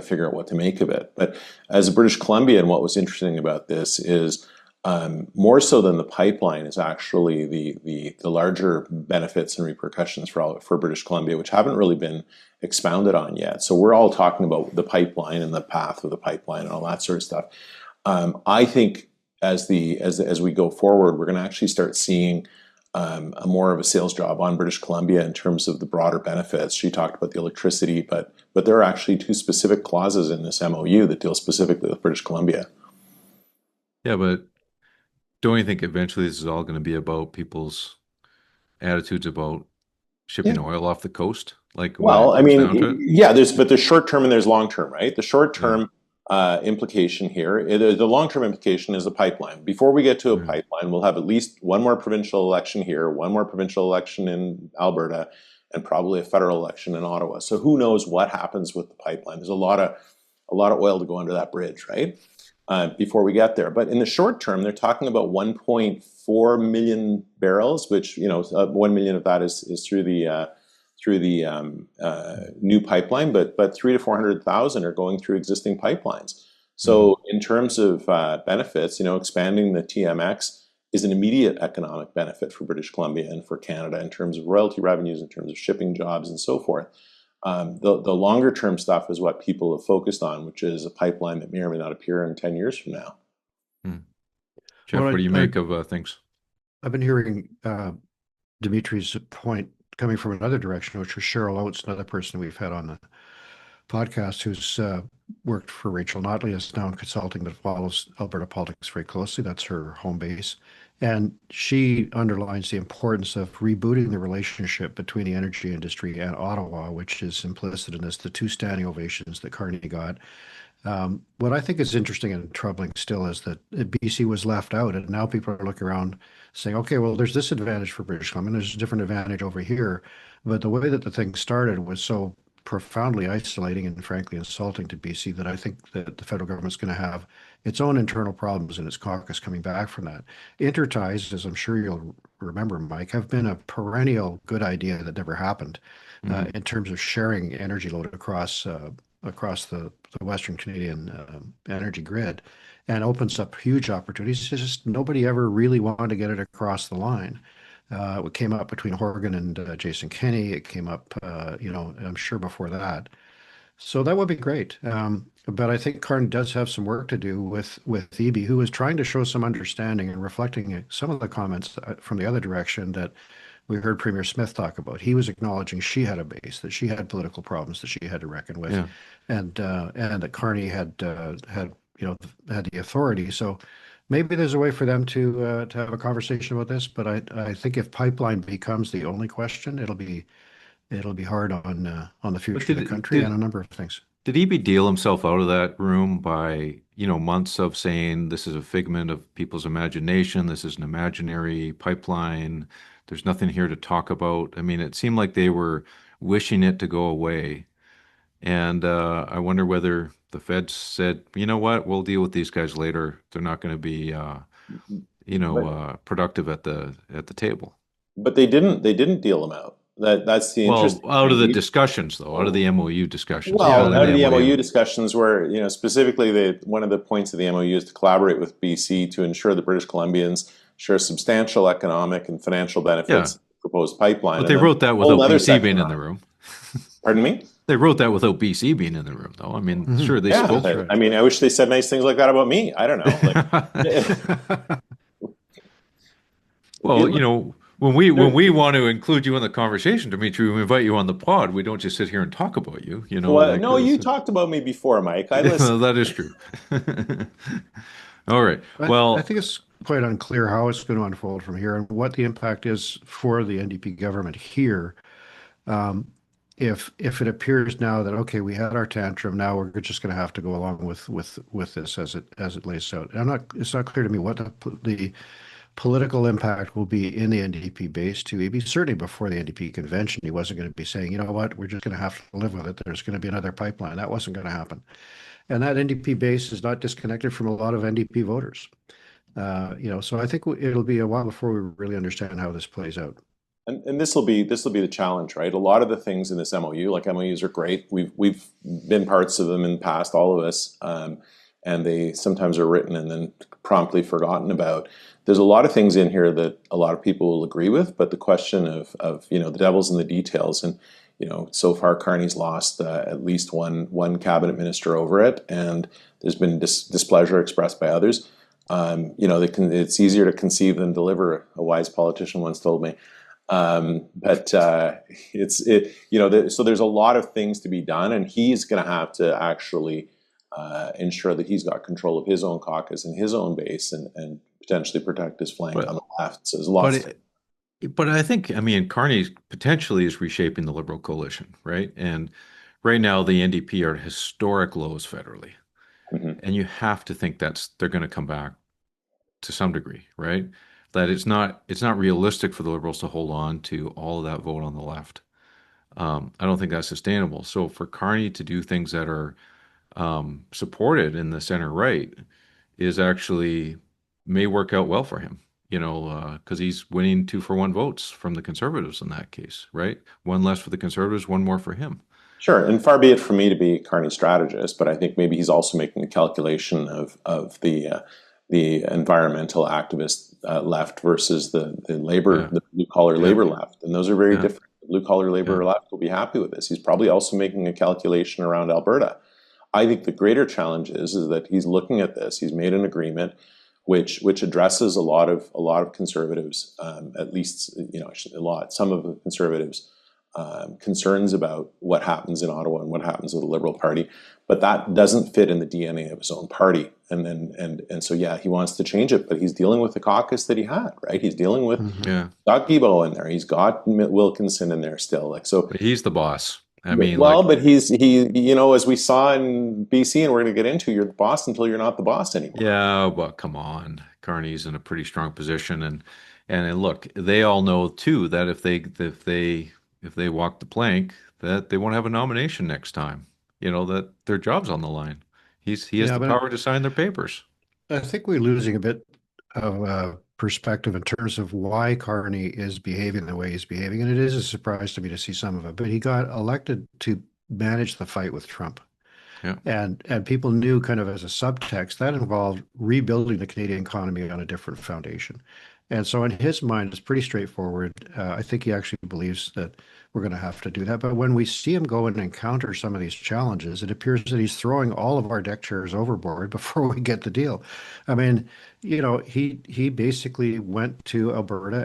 figure out what to make of it. But as a British Columbian, what was interesting about this is more so than the pipeline is actually the larger benefits and repercussions for British Columbia, which haven't really been expounded on yet. So we're all talking about the pipeline and the path of the pipeline and all that sort of stuff. I think as we go forward, we're going to actually start seeing a more of a sales job on British Columbia in terms of the broader benefits. She talked about the electricity, but there are actually two specific clauses in this MOU that deal specifically with British Columbia. Yeah, but don't you think eventually this is all going to be about people's attitudes about shipping Yeah. oil off the coast? Like when Well, it I comes down to mean, it? yeah, there's short term and there's long term, right? The short Yeah. term implication here, the long term implication is a pipeline. Before we get to a pipeline, we'll have at least one more provincial election here, one more provincial election in Alberta, and probably a federal election in Ottawa. So who knows what happens with the pipeline? There's a lot of oil to go under that bridge, right? Before we get there. But in the short term, they're talking about 1.4 million barrels, which 1 million of that is through the new pipeline, but 300 to 400,000 are going through existing pipelines. So in terms of benefits, expanding the TMX is an immediate economic benefit for British Columbia and for Canada in terms of royalty revenues, in terms of shipping jobs, and so forth. The longer term stuff is what people have focused on, which is a pipeline that may or may not appear in 10 years from now. Geoff, what do you make of things? I've been hearing Dimitri's point coming from another direction, which was Cheryl Oates, another person we've had on the podcast who's worked for Rachel Notley as now in consulting that follows Alberta politics very closely. That's her home base. And she underlines the importance of rebooting the relationship between the energy industry and Ottawa, which is implicit in this, the two standing ovations that Carney got. What I think is interesting and troubling still is that BC was left out, and now people are looking around saying, okay, well, there's this advantage for British Columbia, and there's a different advantage over here. But the way that the thing started was so profoundly isolating and frankly insulting to BC that I think that the federal government's going to have its own internal problems in its caucus coming back from that. Interties, as I'm sure you'll remember, Mike, have been a perennial good idea that never happened in terms of sharing energy load across the Western Canadian energy grid, and opens up huge opportunities. It's just nobody ever really wanted to get it across the line. It came up between Horgan and Jason Kenney. It came up, I'm sure before that. So that would be great. But I think Carney does have some work to do with EB, who is trying to show some understanding and reflecting some of the comments from the other direction that we heard Premier Smith talk about. He was acknowledging she had a base, that she had political problems that she had to reckon with, and that Carney had the authority. So maybe there's a way for them to have a conversation about this. But I think if pipeline becomes the only question, it'll be hard on the future of the country and a number of things. Did EB deal himself out of that room by, months of saying this is a figment of people's imagination, this is an imaginary pipeline, there's nothing here to talk about? I mean, it seemed like they were wishing it to go away. And I wonder whether the feds said, you know what, we'll deal with these guys later. They're not going to be, productive at the table. But they didn't deal them out. That's the interest. Well, out of the discussions, though, out of the MOU discussions. Well, out of the MOU discussions, where specifically one of the points of the MOU is to collaborate with BC to ensure that British Columbians share substantial economic and financial benefits of the proposed pipeline. But they wrote that without BC being in the room. Pardon me? They wrote that without BC being in the room, though. I mean, sure, they spoke. I mean, I wish they said nice things like that about me. I don't know. Well, when we want to include you in the conversation, Dimitri, we invite you on the pod. We don't just sit here and talk about you. Well, no, you talked about me before, Mike. I listened. That is true. All right. Well, I think it's quite unclear how it's going to unfold from here and what the impact is for the NDP government here. If it appears now that, okay, we had our tantrum, now we're just going to have to go along with this as it lays out. It's not clear to me what the political impact will be in the NDP base to EB. Certainly before the NDP convention, he wasn't going to be saying, you know what, we're just going to have to live with it. There's going to be another pipeline. That wasn't going to happen. And that NDP base is not disconnected from a lot of NDP voters. So I think it'll be a while before we really understand how this plays out. And this will be the challenge, right? A lot of the things in this MOU, like MOUs, are great. We've been parts of them in the past, all of us, and they sometimes are written and then promptly forgotten about. There's a lot of things in here that a lot of people will agree with, but the question of the devil's in the details, and so far Carney's lost at least one cabinet minister over it, and there's been displeasure expressed by others. It's easier to conceive than deliver, a wise politician once told me. So there's a lot of things to be done, and he's going to have to actually ensure that he's got control of his own caucus and his own base, and potentially protect his flank on the left. So there's a lot. But I think, Carney potentially is reshaping the Liberal coalition, right? And right now the NDP are at historic lows federally, and you have to think they're going to come back to some degree, right? That it's not realistic for the Liberals to hold on to all of that vote on the left. I don't think that's sustainable. So for Carney to do things that are supported in the center right is actually may work out well for him, because he's winning 2-for-1 votes from the Conservatives in that case, right? One less for the Conservatives, one more for him. Sure, and far be it from me to be Carney's strategist, but I think maybe he's also making a calculation of the environmental activist left versus the labor, the blue collar labor left, and those are very different. The blue collar labor left will be happy with this. He's probably also making a calculation around Alberta. I think the greater challenge is that he's looking at this. He's made an agreement which addresses a lot of conservatives, at least some of the conservatives. Concerns about what happens in Ottawa and what happens with the Liberal Party, but that doesn't fit in the DNA of his own party. And so he wants to change it, but he's dealing with the caucus that he had, right? He's dealing with got Guilbeault in there, he's got Wilkinson in there still, But he's the boss. I mean, but he as we saw in BC, and we're going to get into, you're the boss until you're not the boss anymore. Yeah, but come on, Carney's in a pretty strong position, and look, they all know too that if they walk the plank, that they won't have a nomination next time. That their job's on the line. He has the power to sign their papers. I think we're losing a bit of perspective in terms of why Carney is behaving the way he's behaving, and it is a surprise to me to see some of it. But he got elected to manage the fight with Trump. Yeah. And people knew kind of as a subtext that involved rebuilding the Canadian economy on a different foundation. And so in his mind, it's pretty straightforward. I think he actually believes that we're going to have to do that. But when we see him go and encounter some of these challenges, it appears that he's throwing all of our deck chairs overboard before we get the deal. I mean, he basically went to Alberta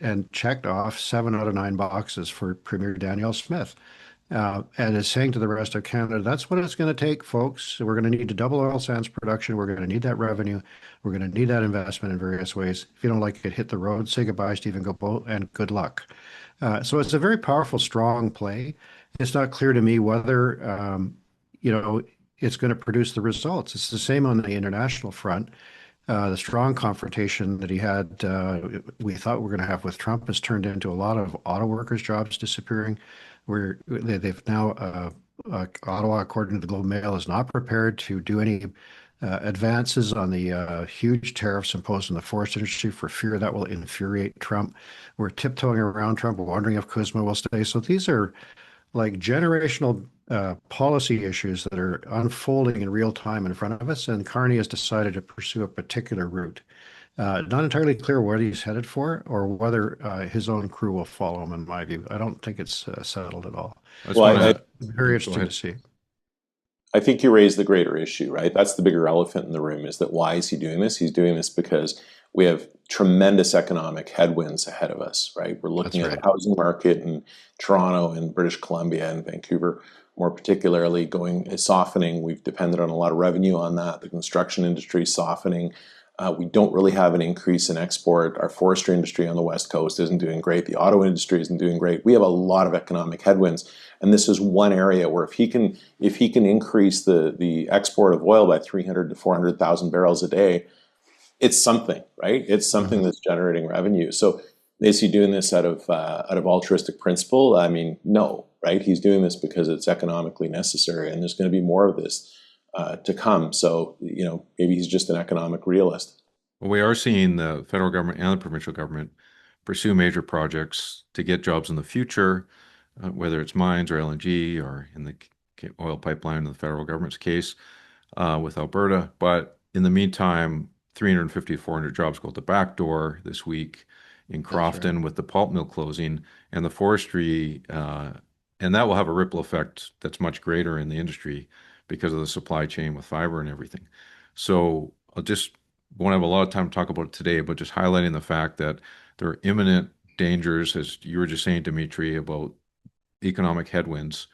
and checked off 7 out of 9 boxes for Premier Danielle Smith. And is saying to the rest of Canada, that's what it's going to take, folks. We're going to need to double oil sands production. We're going to need that revenue. We're going to need that investment in various ways. If you don't like it, hit the road. Say goodbye, Stephen Guilbeault, and good luck. So it's a very powerful, strong play. It's not clear to me whether, it's going to produce the results. It's the same on the international front. The strong confrontation that he had, we thought we were going to have with Trump, has turned into a lot of auto workers' jobs disappearing. Where they've now, Ottawa, according to the Globe Mail, is not prepared to do any advances on the huge tariffs imposed on the forest industry for fear that will infuriate Trump. We're tiptoeing around Trump. We're wondering if Kuzma will stay. So these are like generational policy issues that are unfolding in real time in front of us. And Carney has decided to pursue a particular route. Not entirely clear what he's headed for or whether his own crew will follow him, in my view. I don't think it's settled at all. Very interesting to see. I think you raised the greater issue, right? That's the bigger elephant in the room, is that why is he doing this? He's doing this because we have tremendous economic headwinds ahead of us, right? We're looking at the housing market in Toronto and British Columbia and Vancouver, more particularly softening. We've depended on a lot of revenue on that. The construction industry is softening. We don't really have an increase in export. Our forestry industry on the West Coast isn't doing great. The auto industry isn't doing great. We have a lot of economic headwinds. And this is one area where if he can increase the export of oil by 300 to 400,000 barrels a day, it's something, right? It's something that's generating revenue. So is he doing this out of altruistic principle? I mean, no, right? He's doing this because it's economically necessary, and there's going to be more of this to come. So, maybe he's just an economic realist. Well, we are seeing the federal government and the provincial government pursue major projects to get jobs in the future, whether it's mines or LNG or in the oil pipeline in the federal government's case with Alberta. But in the meantime, 350 to 400 jobs go out the back door this week in Crofton with the pulp mill closing and the forestry, and that will have a ripple effect that's much greater in the industry because of the supply chain with fiber and everything. So won't have a lot of time to talk about it today, but just highlighting the fact that there are imminent dangers, as you were just saying, Dimitri, about economic headwinds,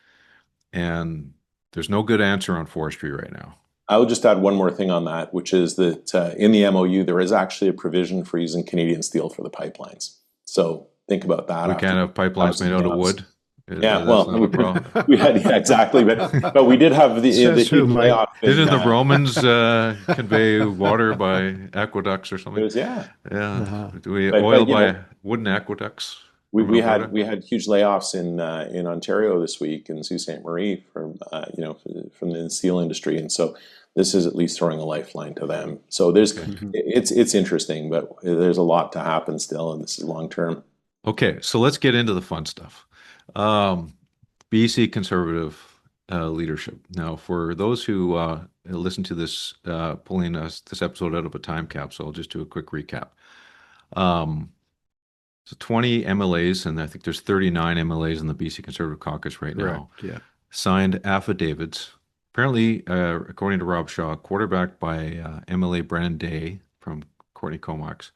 and there's no good answer on forestry right now. I would just add one more thing on that, which is that in the MOU, there is actually a provision for using Canadian steel for the pipelines. So think about that. We can't have pipelines made out of wood. Yeah, we had exactly, but we did have the playoff. Didn't the Romans convey water by aqueducts or something? Yeah. Do we oil by wooden aqueducts? from Alberta? we had huge layoffs in Ontario this week in Sault Ste. Marie from from the steel industry, and so this is at least throwing a lifeline to them. So there's it's interesting, but there's a lot to happen still, and this is long term. Okay, so let's get into the fun stuff. BC Conservative leadership. Now, for those who listen to this, pulling this episode out of a time capsule, I'll just do a quick recap. So 20 MLAs, and I think there's 39 MLAs in the BC Conservative Caucus right now, signed affidavits. Apparently, according to Rob Shaw, quarterbacked by MLA Brennan Day from Courtney Comox,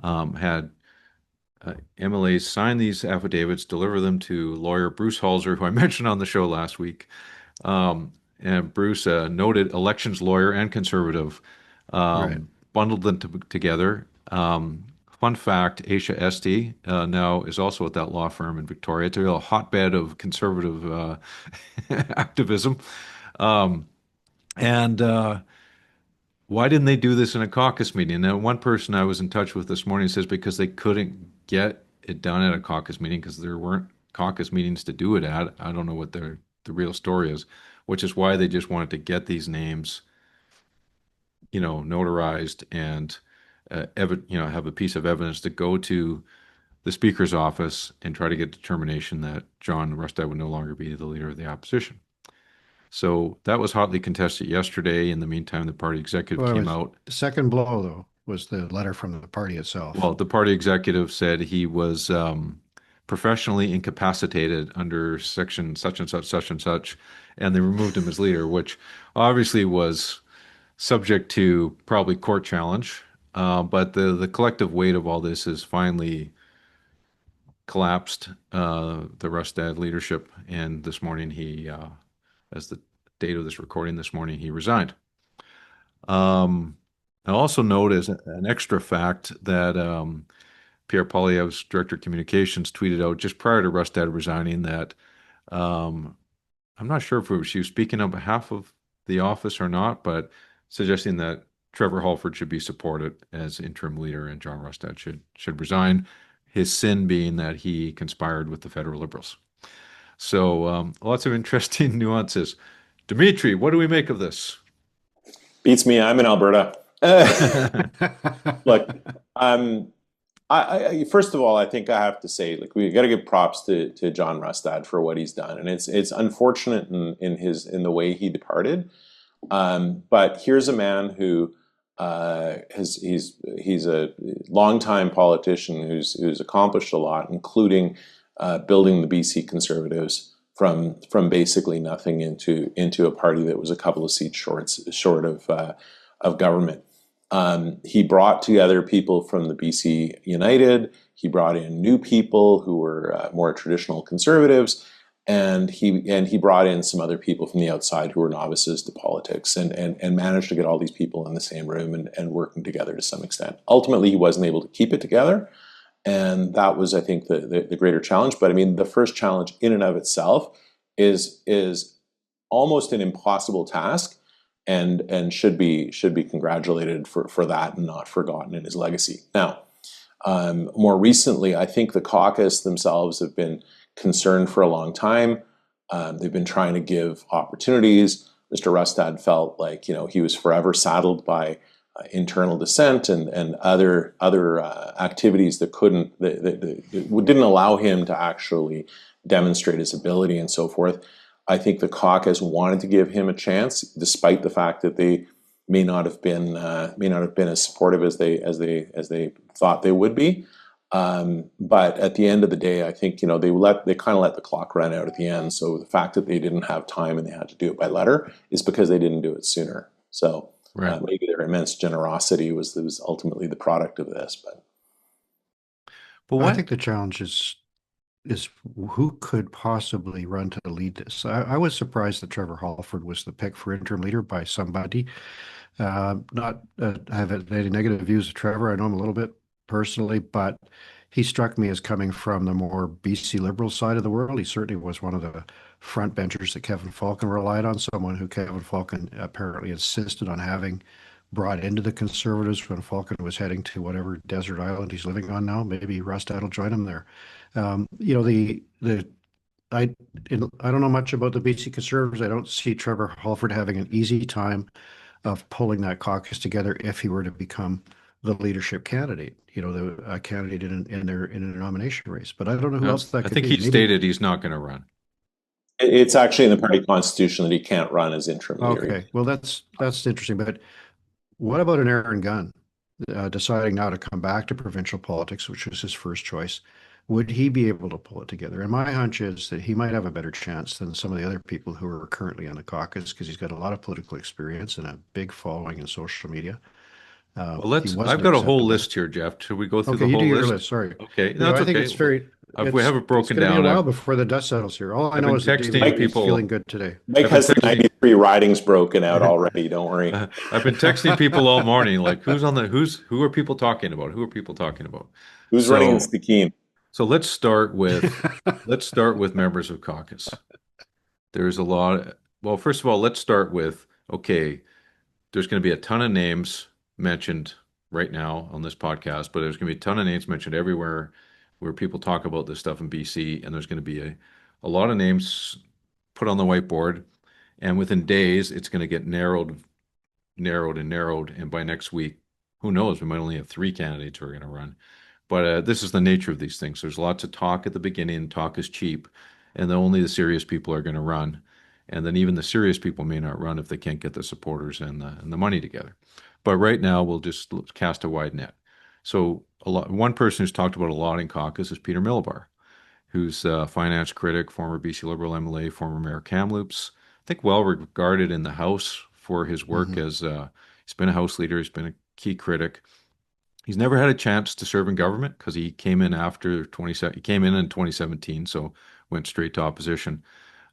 had MLAs sign these affidavits, deliver them to lawyer Bruce Halser, who I mentioned on the show last week. And Bruce, a noted elections lawyer and conservative, bundled them together. Fun fact, Aisha Esty now is also at that law firm in Victoria. It's a real hotbed of conservative activism. And why didn't they do this in a caucus meeting? Now, one person I was in touch with this morning says because they couldn't get it done at a caucus meeting because there weren't caucus meetings to do it at. I don't know what the real story is, which is why they just wanted to get these names, notarized and have a piece of evidence to go to the Speaker's office and try to get determination that John Rustad would no longer be the leader of the opposition. So that was hotly contested yesterday. In the meantime, the party executive came out. The second blow, though, was the letter from the party itself. Well, the party executive said he was professionally incapacitated under section such and such, and they removed him as leader, which obviously was subject to probably court challenge. But the collective weight of all this has finally collapsed the Rustad leadership, and this morning he, as the date of this recording this morning, he resigned. I'll also note as an extra fact that Pierre Poilievre's director of communications tweeted out just prior to Rustad resigning that I'm not sure if she was speaking on behalf of the office or not, but suggesting that Trevor Halford should be supported as interim leader and John Rustad should resign, his sin being that he conspired with the federal Liberals. So lots of interesting nuances. Dimitri, what do we make of this? Beats me. I'm in Alberta. Look, I first of all, I think I have to say, we got to give props to John Rustad for what he's done, and it's unfortunate in the way he departed. But here's a man who he's a longtime politician who's accomplished a lot, including building the BC Conservatives from basically nothing into a party that was a couple of seats short of government. He brought together people from the BC United. He brought in new people who were more traditional conservatives, and he brought in some other people from the outside who were novices to politics, and managed to get all these people in the same room and working together to some extent. Ultimately, he wasn't able to keep it together, and that was, I think, the greater challenge. But I mean, the first challenge in and of itself is almost an impossible task, and should be congratulated for that and not forgotten in his legacy. Now, more recently, I think the caucus themselves have been concerned for a long time. They've been trying to give opportunities. Mr. Rustad felt like he was forever saddled by internal dissent and other activities that didn't allow him to actually demonstrate his ability and so forth. I think the caucus wanted to give him a chance, despite the fact that they may not have been as supportive as they thought they would be. But at the end of the day, I think they kind of let the clock run out at the end. So the fact that they didn't have time and they had to do it by letter is because they didn't do it sooner. So maybe their immense generosity was ultimately the product of this. But I think the challenge is who could possibly run to lead this. I was surprised that Trevor Halford was the pick for interim leader by somebody. Not have any negative views of Trevor. I know him a little bit personally, but he struck me as coming from the more BC Liberal side of the world. He certainly was one of the front benchers that Kevin Falcon relied on, someone who Kevin Falcon apparently insisted on having brought into the Conservatives when Falcon was heading to whatever desert island he's living on now. Maybe Rustad will join him there. You know, I I don't know much about the BC Conservatives. I don't see Trevor Halford having an easy time of pulling that caucus together if he were to become the leadership candidate. You know, the candidate in their nomination race. But I don't know who else that I could think be. he Maybe. stated he's not going to run. It's actually in the party constitution that he can't run as interim leader. Okay, well that's interesting. But what about an Aaron Gunn deciding now to come back to provincial politics, which was his first choice? Would he be able to pull it together? And my hunch is that he might have a better chance than some of the other people who are currently on the caucus because he's got a lot of political experience and a big following in social media. Well, He wasn't I've got a whole acceptable. list here, Jeff. Should we go through Okay, the you whole do your list? list. Sorry. Okay, You know, that's I think okay. it's very. We have it broken down. It's going to be a while before the dust settles here. All I know been is that texting David is people- feeling good today. Mike has the 93 ridings broken out already. Don't worry. I've been texting people all morning, like who are people talking about? Who are people talking about? Who's So- running in Stikeen? So let's start with members of caucus. There's a lot. Well, first of all, let's start with, okay, there's going to be a ton of names mentioned right now on this podcast, but there's going to be a ton of names mentioned everywhere where people talk about this stuff in BC, and there's going to be a lot of names put on the whiteboard, and within days, it's going to get narrowed, and by next week, who knows, we might only have 3 candidates who are going to run. But this is the nature of these things. There's lots of talk at the beginning. Talk is cheap, and then only the serious people are going to run. And then even the serious people may not run if they can't get the supporters and the money together. But right now, we'll just cast a wide net. So one person who's talked about a lot in caucus is Peter Millibar, who's a finance critic, former BC Liberal MLA, former Mayor Kamloops. I think well regarded in the House for his work as he's been a House leader. He's been a key critic. He's never had a chance to serve in government because he came in He came in 2017, so went straight to opposition.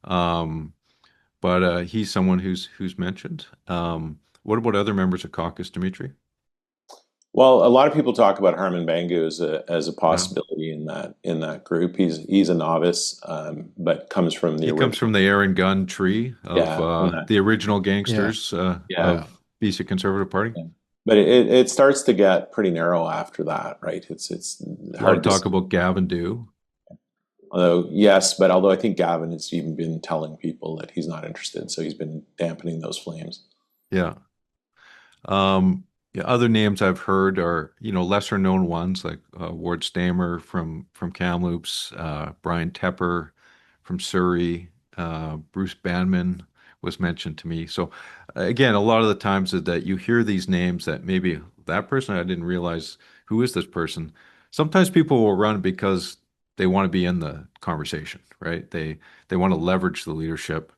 But he's someone who's mentioned. What about other members of caucus, Dimitri? Well, a lot of people talk about Harman Bangu as a possibility in that group. He's a novice, but comes from the comes from the Aaron Gunn tree of the original gangsters of BC Conservative Party. Yeah. But it starts to get pretty narrow after that, right? It's hard to talk about Gavin Dew. Although I think Gavin has even been telling people that he's not interested, so he's been dampening those flames. Yeah. Other names I've heard are, lesser known ones like Ward Stamer from Kamloops, Brian Tepper from Surrey, Bruce Banman was mentioned to me. So again, a lot of the times that you hear these names that maybe that person, I didn't realize, who is this person? Sometimes people will run because they want to be in the conversation, right? They want to leverage the leadership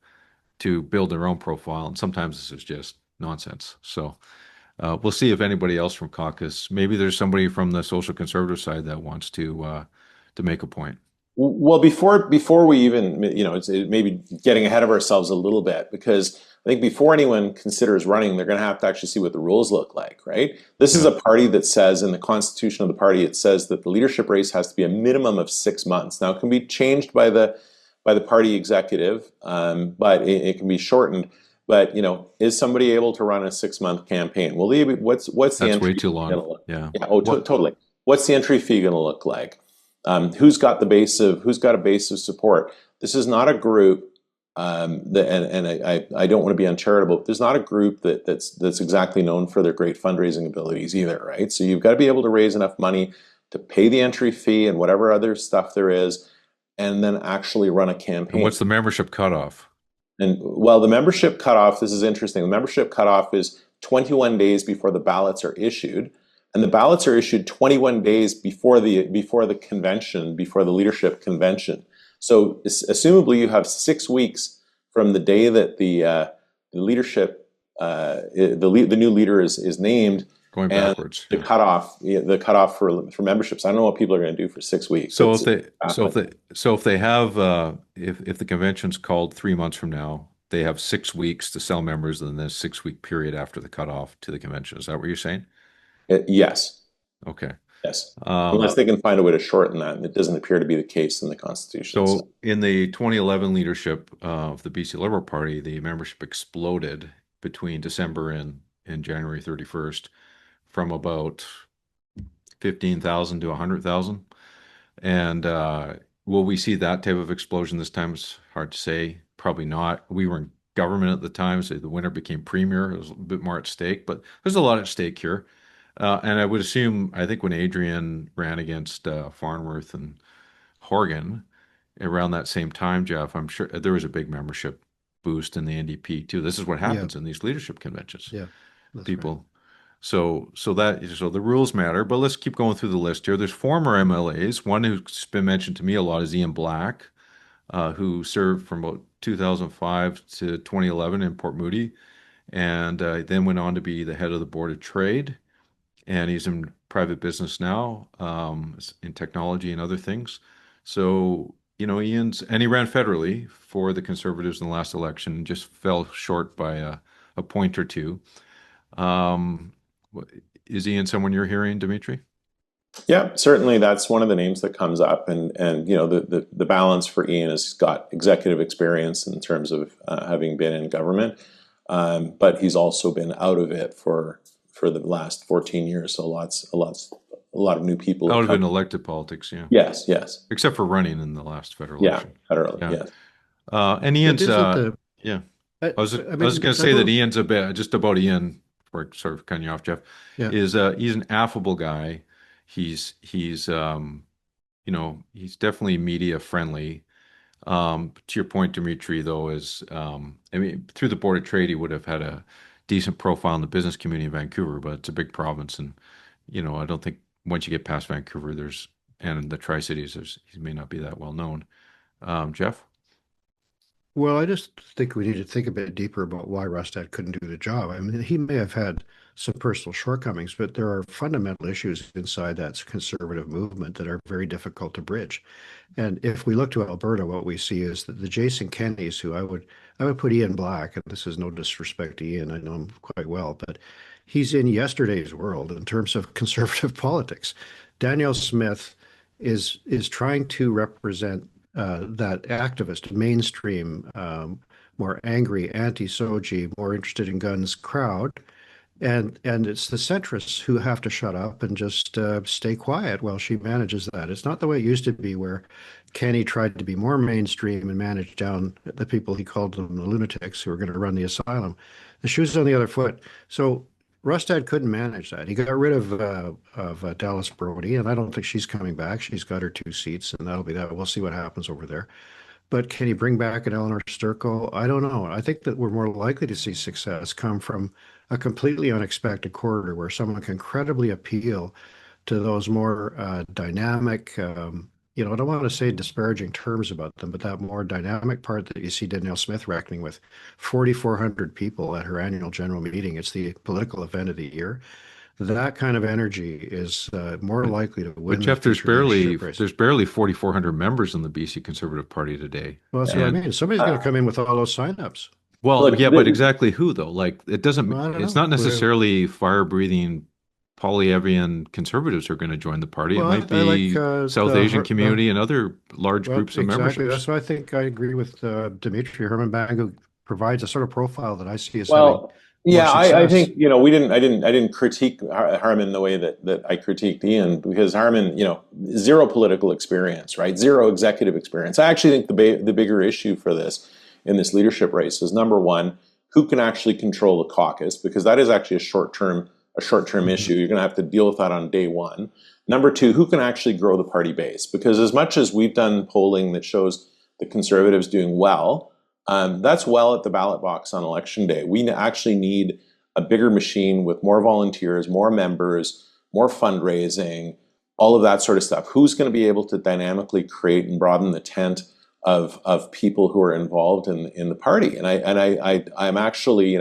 to build their own profile. And sometimes this is just nonsense. So we'll see if anybody else from caucus, maybe there's somebody from the social conservative side that wants to make a point. Well, before we even, it's maybe getting ahead of ourselves a little bit, because I think before anyone considers running, they're going to have to actually see what the rules look like, right? This is a party that says, in the constitution of the party, it says that the leadership race has to be a minimum of 6 months. Now, it can be changed by the party executive, but it can be shortened. But is somebody able to run a 6-month campaign? Well, what's the entry way too long. Gonna look? Yeah. Totally. What's the entry fee going to look like? Who's got a base of support? This is not a group I don't want to be uncharitable, but there's not a group that's exactly known for their great fundraising abilities either, right? So you've got to be able to raise enough money to pay the entry fee and whatever other stuff there is, and then actually run a campaign. And what's the membership cutoff? And well, the membership cutoff, this is interesting. The membership cutoff is 21 days before the ballots are issued. And the ballots are issued 21 days before the convention, before the leadership convention. So assumably you have 6 weeks from the day that the leadership, the new leader is named. Going backwards. The cutoff for memberships. I don't know what people are going to do for 6 weeks. So if they have if the convention's called 3 months from now, they have 6 weeks to sell members, and then a 6-week period after the cutoff to the convention. Is that what you're saying? Yes. Okay. Yes. Unless they can find a way to shorten that, and it doesn't appear to be the case in the Constitution. So in the 2011 leadership of the BC Liberal Party, the membership exploded between December and in January 31st from about 15,000 to 100,000. And will we see that type of explosion this time? It's hard to say. Probably not. We were in government at the time, so the winner became premier. It was a bit more at stake, but there's a lot at stake here. And I would assume, I think when Adrian ran against Farnworth and Horgan around that same time, Geoff, I'm sure there was a big membership boost in the NDP too. This is what happens in these leadership conventions. Yeah, that's People. right. So the rules matter, but let's keep going through the list here. There's former MLAs. One who's been mentioned to me a lot is Ian Black, who served from about 2005 to 2011 in Port Moody, and then went on to be the head of the Board of Trade. And he's in private business now, in technology and other things. So, and he ran federally for the Conservatives in the last election and just fell short by a point or two. Is Ian someone you're hearing, Dimitri? Yeah, certainly that's one of the names that comes up, and the balance for Ian is he's got executive experience in terms of having been in government, but he's also been out of it for the last 14 years. So a lot of new people Out of an elected politics, yeah. Yes, except for running in the last federal yeah, election. federally, Yeah. yes. And Ian's I I was mean, going to say that Ian's just about Ian, for sort of cutting you off, Geoff, Yeah. is he's an affable guy. He's definitely media friendly. To your point, Dimitri, though, is through the Board of Trade, he would have had a decent profile in the business community in Vancouver, but it's a big province, and I don't think once you get past Vancouver, and the Tri-Cities, he may not be that well known. Geoff? Well, I just think we need to think a bit deeper about why Rustad couldn't do the job. I mean, he may have had some personal shortcomings, but there are fundamental issues inside that conservative movement that are very difficult to bridge. And if we look to Alberta, what we see is that the Jason Kennys, who I would put Ian Black, and this is no disrespect to Ian, I know him quite well, but he's in yesterday's world in terms of conservative politics. Danielle Smith is trying to represent that activist, mainstream, more angry, anti-Soji, more interested in guns crowd. And it's the centrists who have to shut up and just stay quiet while she manages that. It's not the way it used to be, where Kenny tried to be more mainstream and manage down the people he called them the lunatics who were going to run the asylum. The shoe's on the other foot. So Rustad couldn't manage that. He got rid of Dallas Brody, and I don't think she's coming back. She's got her 2 seats, and that'll be that. We'll see what happens over there. But can he bring back an Eleanor Sturkle? I don't know. I think that we're more likely to see success come from a completely unexpected corridor where someone can credibly appeal to those more dynamic, I don't want to say disparaging terms about them, but that more dynamic part that you see Danielle Smith reckoning with. 4,400 people at her annual general meeting. It's the political event of the year. That kind of energy is more likely to win. But Geoff, there's barely 4,400 members in the BC Conservative Party today. Well, that's what I mean. Somebody's going to come in with all those signups. Well, look, yeah, but exactly who though? Like, it doesn't. Well, it's not necessarily fire-breathing Polyevian conservatives who are going to join the party. Well, it might be South Asian community and other large groups of exactly. membership. That's why I think I agree with Dimitri. Herman Bangu provides a sort of profile that I see as yeah, I think I didn't critique Harman the way that I critiqued Ian, because Harman, zero political experience, right? Zero executive experience. I actually think the bigger issue for this in this leadership race is, number one, who can actually control the caucus, because that is actually a short-term issue. You're going to have to deal with that on day one. Number two, who can actually grow the party base? Because as much as we've done polling that shows the Conservatives doing well, that's well at the ballot box on election day. We actually need a bigger machine with more volunteers, more members, more fundraising, all of that sort of stuff. Who's going to be able to dynamically create and broaden the tent of people who are involved in the party? And I'm actually,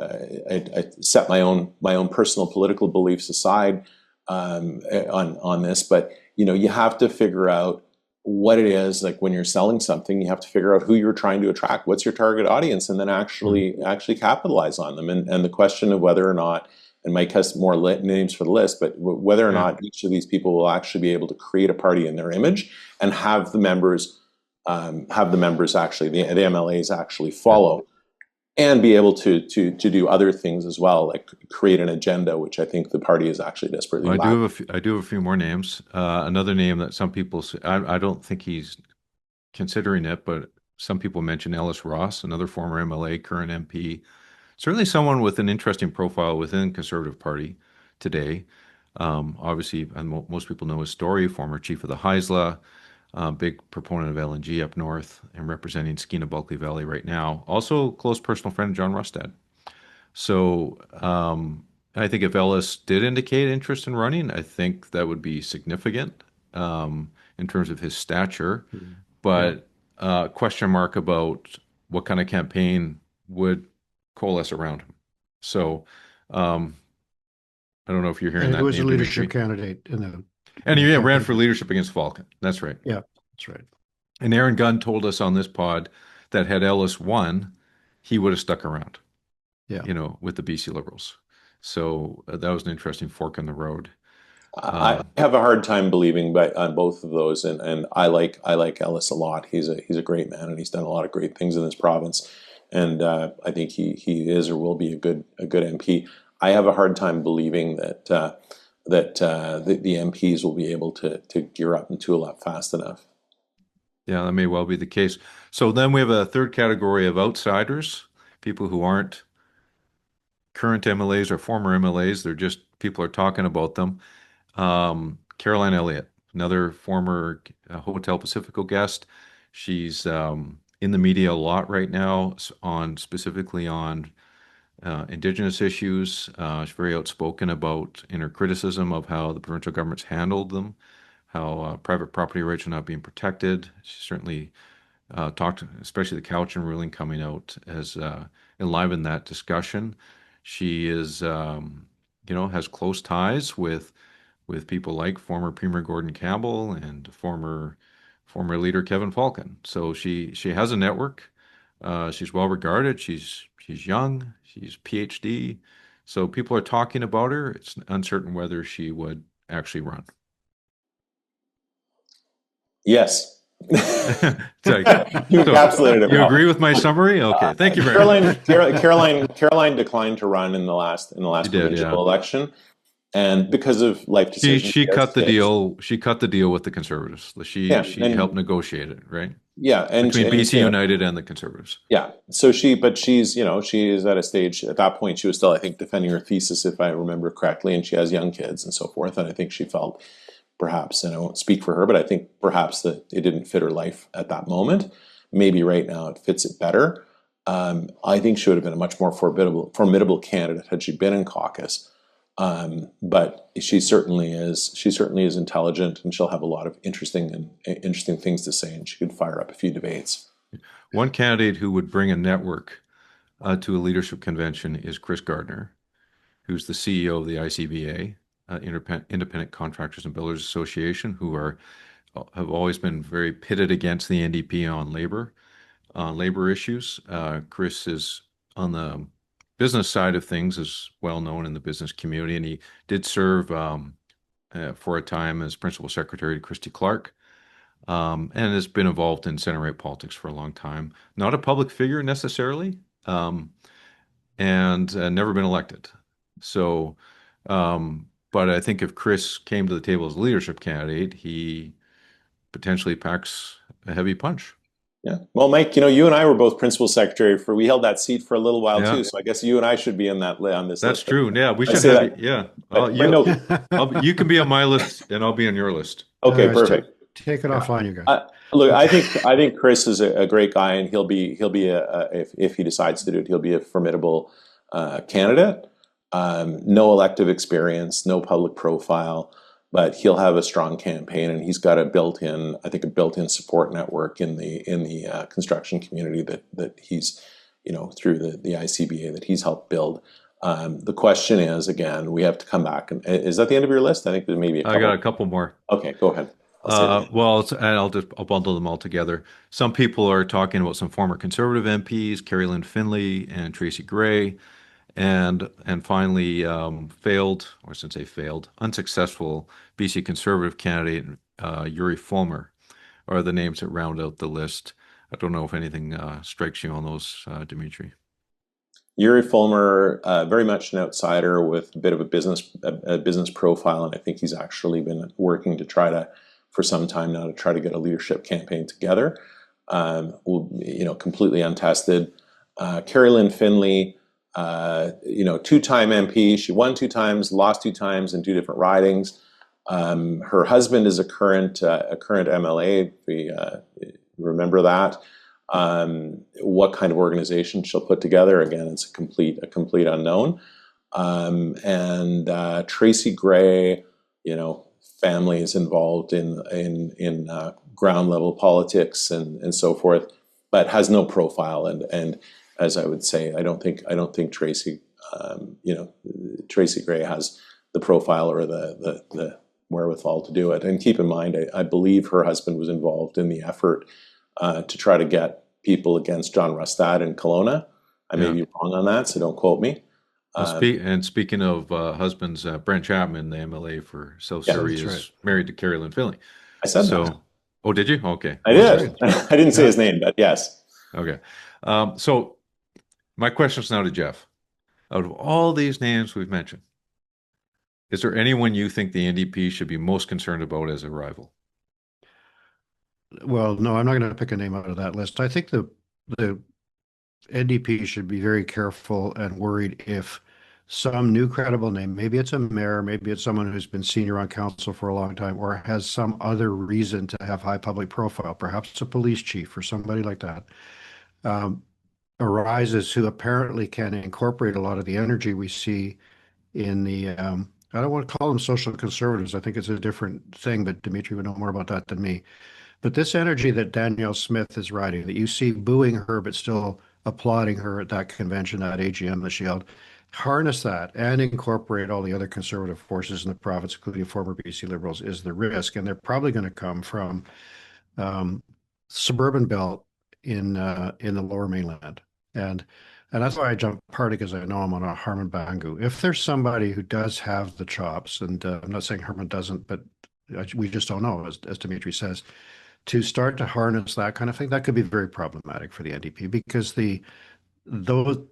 I set my own personal political beliefs aside on this, but you have to figure out what it is. Like, when you're selling something, you have to figure out who you're trying to attract, what's your target audience, and then actually capitalize on them. And the question of whether or not, and Mike has more names for the list, but whether or not each of these people will actually be able to create a party in their image and have the members actually, the MLAs actually follow. and be able to do other things as well, like create an agenda, which I think the party is actually desperately Well, lacking. I do have a few more names. Another name that some people, I don't think he's considering it, but some people mention Ellis Ross, another former MLA, current MP. Certainly someone with an interesting profile within Conservative Party today. Obviously, and most people know his story, former chief of the Haisla, big proponent of LNG up north and representing Skeena Bulkley Valley right now. Also, close personal friend of John Rustad. So I think if Ellis did indicate interest in running, I think that would be significant in terms of his stature. Yeah. But question mark about what kind of campaign would coalesce around him. So I don't know if you're hearing And he that was a name, leadership Dimitri. candidate in the And he ran for campaign. leadership against Falcon. That's right. Yeah, that's right. And Aaron Gunn told us on this pod that had Ellis won, he would have stuck around, Yeah. with the BC Liberals. So that was an interesting fork in the road. I have a hard time believing on both of those, and I like Ellis a lot. He's a great man, and he's done a lot of great things in this province, and I think he is or will be a good MP. I have a hard time believing that the MPs will be able to gear up and tool up fast enough. Yeah, that may well be the case. So then we have a third category of outsiders, people who aren't current MLAs or former MLAs. They're just people are talking about them. Caroline Elliott, another former Hotel Pacifico guest. She's in the media a lot right now specifically on Indigenous issues. She's very outspoken about in her criticism of how the provincial government's handled them, how private property rights are not being protected. She certainly talked, especially the Cowichan ruling coming out, has enlivened that discussion. She is, has close ties with people like former Premier Gordon Campbell and former leader Kevin Falcon. So she has a network. She's well regarded. She's young. She's PhD. So people are talking about her. It's uncertain whether she would actually run. Yes. So, You encapsulated it you well. agree with my summary? Okay, thank you very much. Caroline declined to run in the last She did, provincial yeah. election, and because of life decisions, She cut the deal. She cut the deal with the Conservatives. She helped negotiate it, right? Yeah, and Between BC you know, United and the Conservatives. yeah. So she's she is at a stage at that point. She was still, I think, defending her thesis, if I remember correctly, and she has young kids and so forth. And I think she felt perhaps, and I won't speak for her, but I think perhaps that it didn't fit her life at that moment. Maybe right now it fits it better. I think she would have been a much more formidable candidate had she been in caucus. But she certainly is. She certainly is intelligent, and she'll have a lot of interesting things to say, and she could fire up a few debates. One candidate who would bring a network to a leadership convention is Chris Gardner, who's the CEO of the ICBA, Independent Contractors and Builders Association, who have always been very pitted against the NDP on labor issues. Chris is on the business side of things, is well known in the business community, and he did serve for a time as principal secretary to Christy Clark, and has been involved in center-right politics for a long time. Not a public figure necessarily, and never been elected. So, but I think if Chris came to the table as a leadership candidate, he potentially packs a heavy punch. Yeah. Well, Mike, you and I were both principal secretary we held that seat for a little while Yeah. too. So I guess you and I should be on this list. That's true. Yeah, we I should say have that. you. Yeah. But Well, you can be on my list and I'll be on your list. Okay, Guys, perfect. Take it offline, you guys. Look, I think Chris is a great guy, and he'll be if he decides to do it, he'll be a formidable candidate. No elective experience, no public profile, but he'll have a strong campaign, and he's got a built-in support network in the construction community that he's through the ICBA that he's helped build. The question is, again, we have to come back. And is that the end of your list? I think there may be a couple. I got a couple more. Okay, go ahead. Well, and I'll bundle them all together. Some people are talking about some former Conservative MPs, Carrie Lynn Finley and Tracy Gray, and finally unsuccessful BC Conservative candidate Yuri Fulmer are the names that round out the list. I don't know if anything strikes you on those, Dimitri. Yuri Fulmer, very much an outsider with a bit of a business profile, and I think he's actually been working to try to, for some time now, to try to get a leadership campaign together. Completely untested. Carrie Lynn Finley, two-time MP. She won 2 times, lost 2 times in 2 different ridings. Her husband is a current MLA. We remember that. What kind of organization she'll put together? Again, it's a complete unknown. And Tracy Gray, family is involved in ground level politics and so forth, but has no profile. And as I would say, I don't think Tracy, Tracy Gray has the profile or the wherewithal to do it. And keep in mind, I believe her husband was involved in the effort to try to get people against John Rustad in Kelowna. I may be wrong on that, so don't quote me. And speaking of husbands, Brent Chapman, the MLA for South Surrey, is married to Carrie Lynn Finley. I said that. Oh, did you? Okay. I did. I didn't say his name, but yes. Okay. So my question is now to Geoff. Out of all these names we've mentioned, is there anyone you think the NDP should be most concerned about as a rival? Well, no, I'm not going to pick a name out of that list. I think the NDP should be very careful and worried if some new credible name, maybe it's a mayor, maybe it's someone who's been senior on council for a long time, or has some other reason to have high public profile, perhaps a police chief or somebody like that, arises who apparently can incorporate a lot of the energy we see in the, I don't want to call them social conservatives. I think it's a different thing, but Dimitri would know more about that than me. But this energy that Danielle Smith is riding, that you see booing her, but still applauding her at that convention, that AGM that she held, harness that and incorporate all the other conservative forces in the province, including former BC Liberals, is the risk. And they're probably going to come from suburban belt in the Lower Mainland. And that's why I jump partly because I know I'm on a Harman Bangu. If there's somebody who does have the chops, and I'm not saying Harman doesn't, but we just don't know, as Dimitri says, to start to harness that kind of thing, that could be very problematic for the NDP, because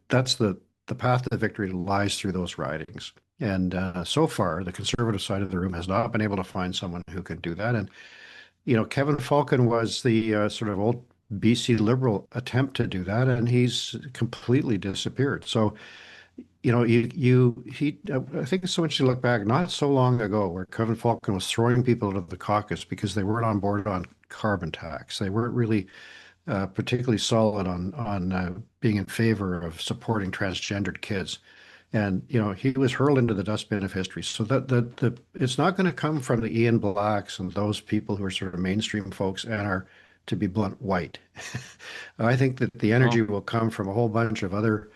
that's the path to victory lies through those ridings. And so far, the conservative side of the room has not been able to find someone who can do that. And, Kevin Falcon was the sort of old BC Liberal attempt to do that, and he's completely disappeared. So, I think it's so much to look back, not so long ago, where Kevin Falcon was throwing people out of the caucus because they weren't on board on carbon tax. They weren't really particularly solid on being in favor of supporting transgendered kids. And, he was hurled into the dustbin of history. So that it's not going to come from the Ian Blacks and those people who are sort of mainstream folks and are, to be blunt, white. I think that the energy will come from a whole bunch of other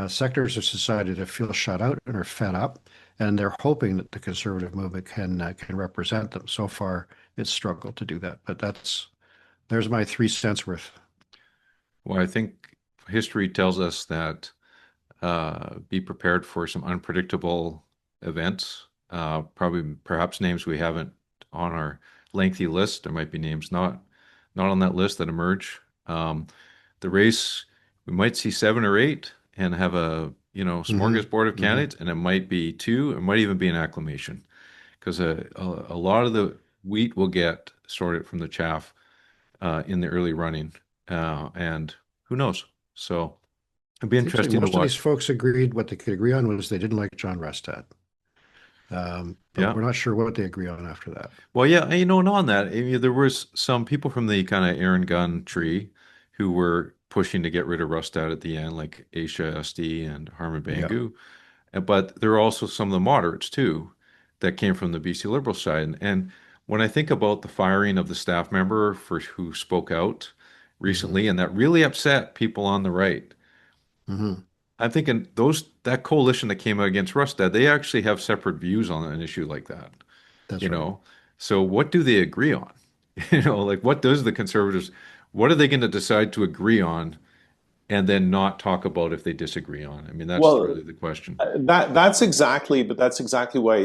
sectors of society that feel shut out and are fed up, and they're hoping that the conservative movement can represent them. So far, it's struggled to do that, but there's my 3 cents worth. Well, I think history tells us that be prepared for some unpredictable events. Perhaps names we haven't on our lengthy list. There might be names not on that list that emerge. The race, we might see 7 or 8 and have a smorgasbord of candidates, and it might be 2, it might even be an acclamation, because a lot of the wheat will get sorted from the chaff in the early running, and who knows? So it'd be interesting to watch. Most of these folks agreed. What they could agree on was they didn't like John Rustad. But we're not sure what they agree on after that. Well, yeah, and on that, there was some people from the kind of Aaron Gunn tree who were pushing to get rid of Rustad at the end, like Aisha SD and Harman Bangu. Yeah. But there are also some of the moderates too that came from the BC Liberal side. And when I think about the firing of the staff member who spoke out recently, and that really upset people on the right, I'm thinking that coalition that came out against Rustad, they actually have separate views on an issue like that. That's right. So what do they agree on? What does the Conservatives, what are they going to decide to agree on and then not talk about if they disagree on? I mean, that's really the question. That's exactly why,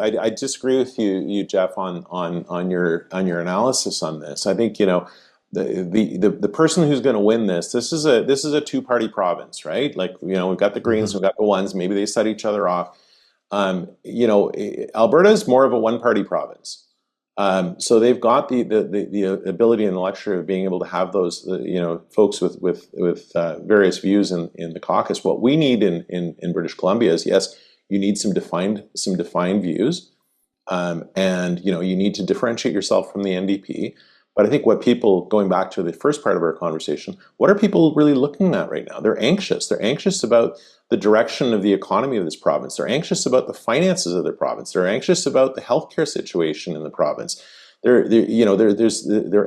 I disagree with you, Geoff, on your analysis on this. I think, the person who's going to win this is a two-party province, right? Like, we've got the Greens, we've got the ones, maybe they set each other off. Alberta is more of a one-party province. So they've got the ability and the luxury of being able to have those, folks with various views in the caucus. What we need in British Columbia is, yes, you need some defined views, and you need to differentiate yourself from the NDP. But I think what people, going back to the first part of our conversation, what are people really looking at right now? They're anxious. They're anxious about the direction of the economy of this province. They're anxious about the finances of their province. They're anxious about the healthcare situation in the province. They're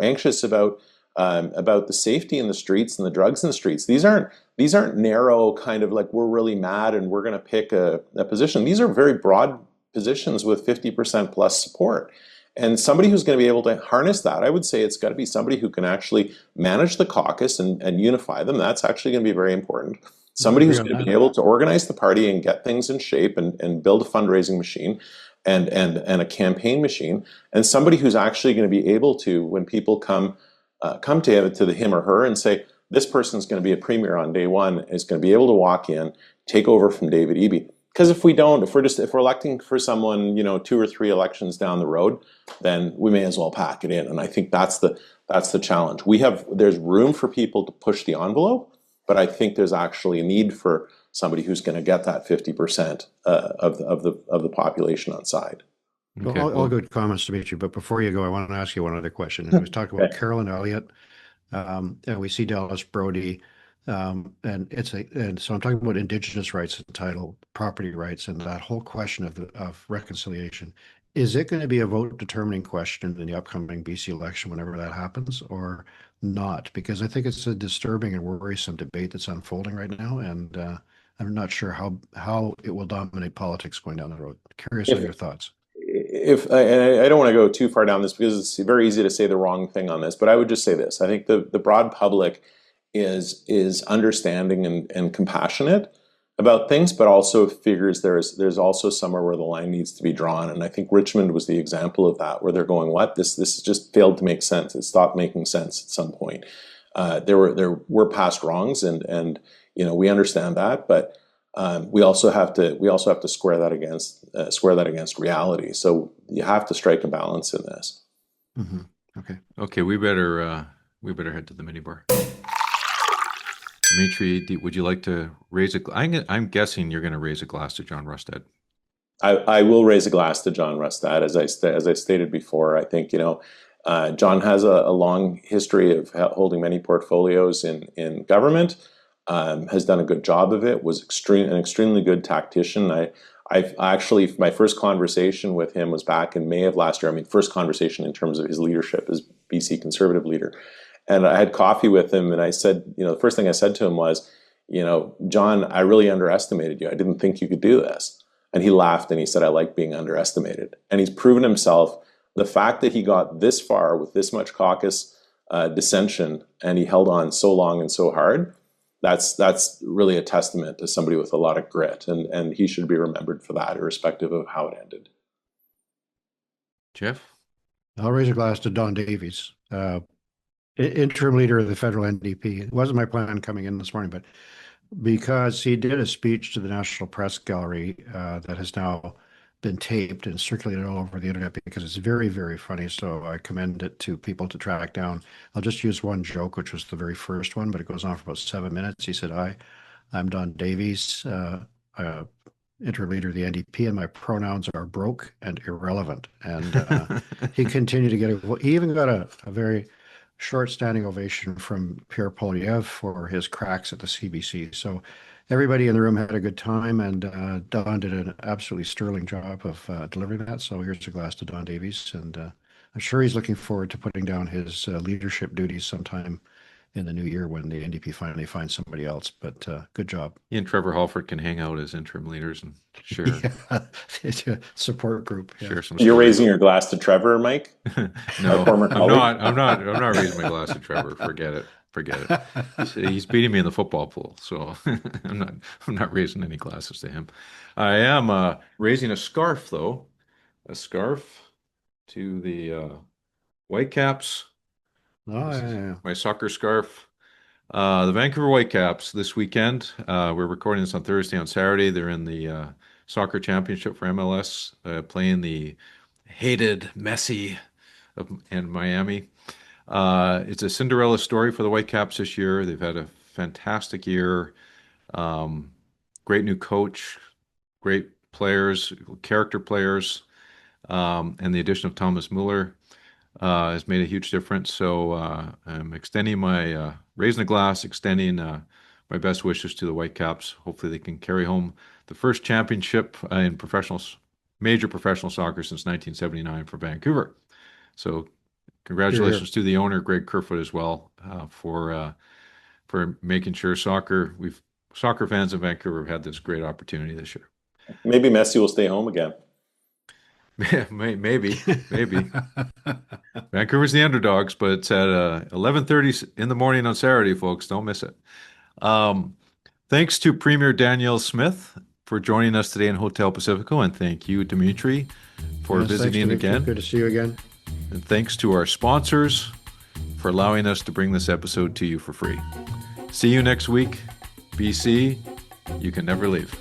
anxious about the safety in the streets and the drugs in the streets. These aren't narrow kind of like, we're really mad and we're going to pick a position. These are very broad positions with 50% plus support. And somebody who's going to be able to harness that, I would say it's got to be somebody who can actually manage the caucus and unify them. That's actually going to be very important. Somebody who's going to be able to organize the party and get things in shape and build a fundraising machine and a campaign machine. And somebody who's actually going to be able to, when people come to him or her and say, this person's going to be a premier on day one, is going to be able to walk in, take over from David Eby. Because if we're electing for someone, 2 or 3 elections down the road, then we may as well pack it in. And I think that's the challenge. There's room for people to push the envelope, but I think there's actually a need for somebody who's going to get that 50% of the population on side. Okay. Well, all good comments, Dimitri. But before you go, I want to ask you one other question. And we talked about Carolyn Elliott, and we see Dallas Brody. And so I'm talking about Indigenous rights and title, property rights, and that whole question of reconciliation. Is it going to be a vote determining question in the upcoming BC election whenever that happens, or not? Because I think it's a disturbing and worrisome debate that's unfolding right now, and I'm not sure how it will dominate politics going down the road. Curious on your thoughts. I don't want to go too far down this because it's very easy to say the wrong thing on this, but I would just say this. I think the broad public is understanding and compassionate about things, but also figures there's also somewhere where the line needs to be drawn. And I think Richmond was the example of that, where they're going, what? This just failed to make sense. It stopped making sense at some point. There were past wrongs, and we understand that, but we also have to square that against reality. So you have to strike a balance in this. Mm-hmm. Okay. We better head to the minibar. Dimitri, would you like to raise a? I'm guessing you're going to raise a glass to John Rustad. I will raise a glass to John Rustad. As I stated before, I think John has a long history of holding many portfolios in government. Has done a good job of it. Was an extremely good tactician. I've actually, my first conversation with him was back in May of last year. I mean, first conversation in terms of his leadership as BC Conservative leader. And I had coffee with him, and I said, the first thing I said to him was, John, I really underestimated you. I didn't think you could do this. And he laughed and he said, I like being underestimated. And he's proven himself. The fact that he got this far with this much caucus dissension, and he held on so long and so hard, that's really a testament to somebody with a lot of grit. And he should be remembered for that, irrespective of how it ended. Geoff? I'll raise a glass to Don Davies. Interim leader of the federal NDP. It wasn't my plan coming in this morning, but because he did a speech to the National Press Gallery that has now been taped and circulated all over the internet because it's very, very funny. So I commend it to people to track down. I'll just use one joke, which was the very first one, but it goes on for about 7 minutes. He said, I'm Don Davies, interim leader of the NDP, and my pronouns are broke and irrelevant. And he continued to get he even got a very short standing ovation from Pierre Poilievre for his cracks at the CBC. So everybody in the room had a good time, and Don did an absolutely sterling job of delivering that. So here's a glass to Don Davies, and I'm sure he's looking forward to putting down his leadership duties sometime in the new year when the NDP finally finds somebody else. But good job. He and Trevor Halford can hang out as interim leaders and share. It's a support group. Yeah. Share some. You're raising your glass to Trevor, Mike? No, I'm not raising my glass to Trevor. Forget it. He's beating me in the football pool, so I'm not raising any glasses to him. I am raising a scarf, though. A scarf to the Whitecaps Oh, This yeah, is yeah. my soccer scarf. The Vancouver Whitecaps this weekend. We're recording this on Thursday. On Saturday, they're in the soccer championship for MLS, playing the hated Messi in Miami. It's a Cinderella story for the Whitecaps this year. They've had a fantastic year. Um, Great new coach, great players, character players, and the addition of Thomas Mueller has made a huge difference. So I'm extending raising a glass, extending my best wishes to the Whitecaps. Hopefully, they can carry home the first championship in major professional soccer since 1979 for Vancouver. So, Here, here. congratulations to the owner, Greg Kerfoot, as well, for making sure soccer fans in Vancouver have had this great opportunity this year. Maybe Messi will stay home again. Maybe. Vancouver's the underdogs, but it's at 11:30 in the morning on Saturday, folks. Don't miss it. Thanks to Premier Danielle Smith for joining us today in Hotel Pacifico, and thank you, Dimitri, for Yes, thanks, visiting Dimitri. again. Good to see you again. And thanks to our sponsors for allowing us to bring this episode to you for free. See you next week. BC, you can never leave.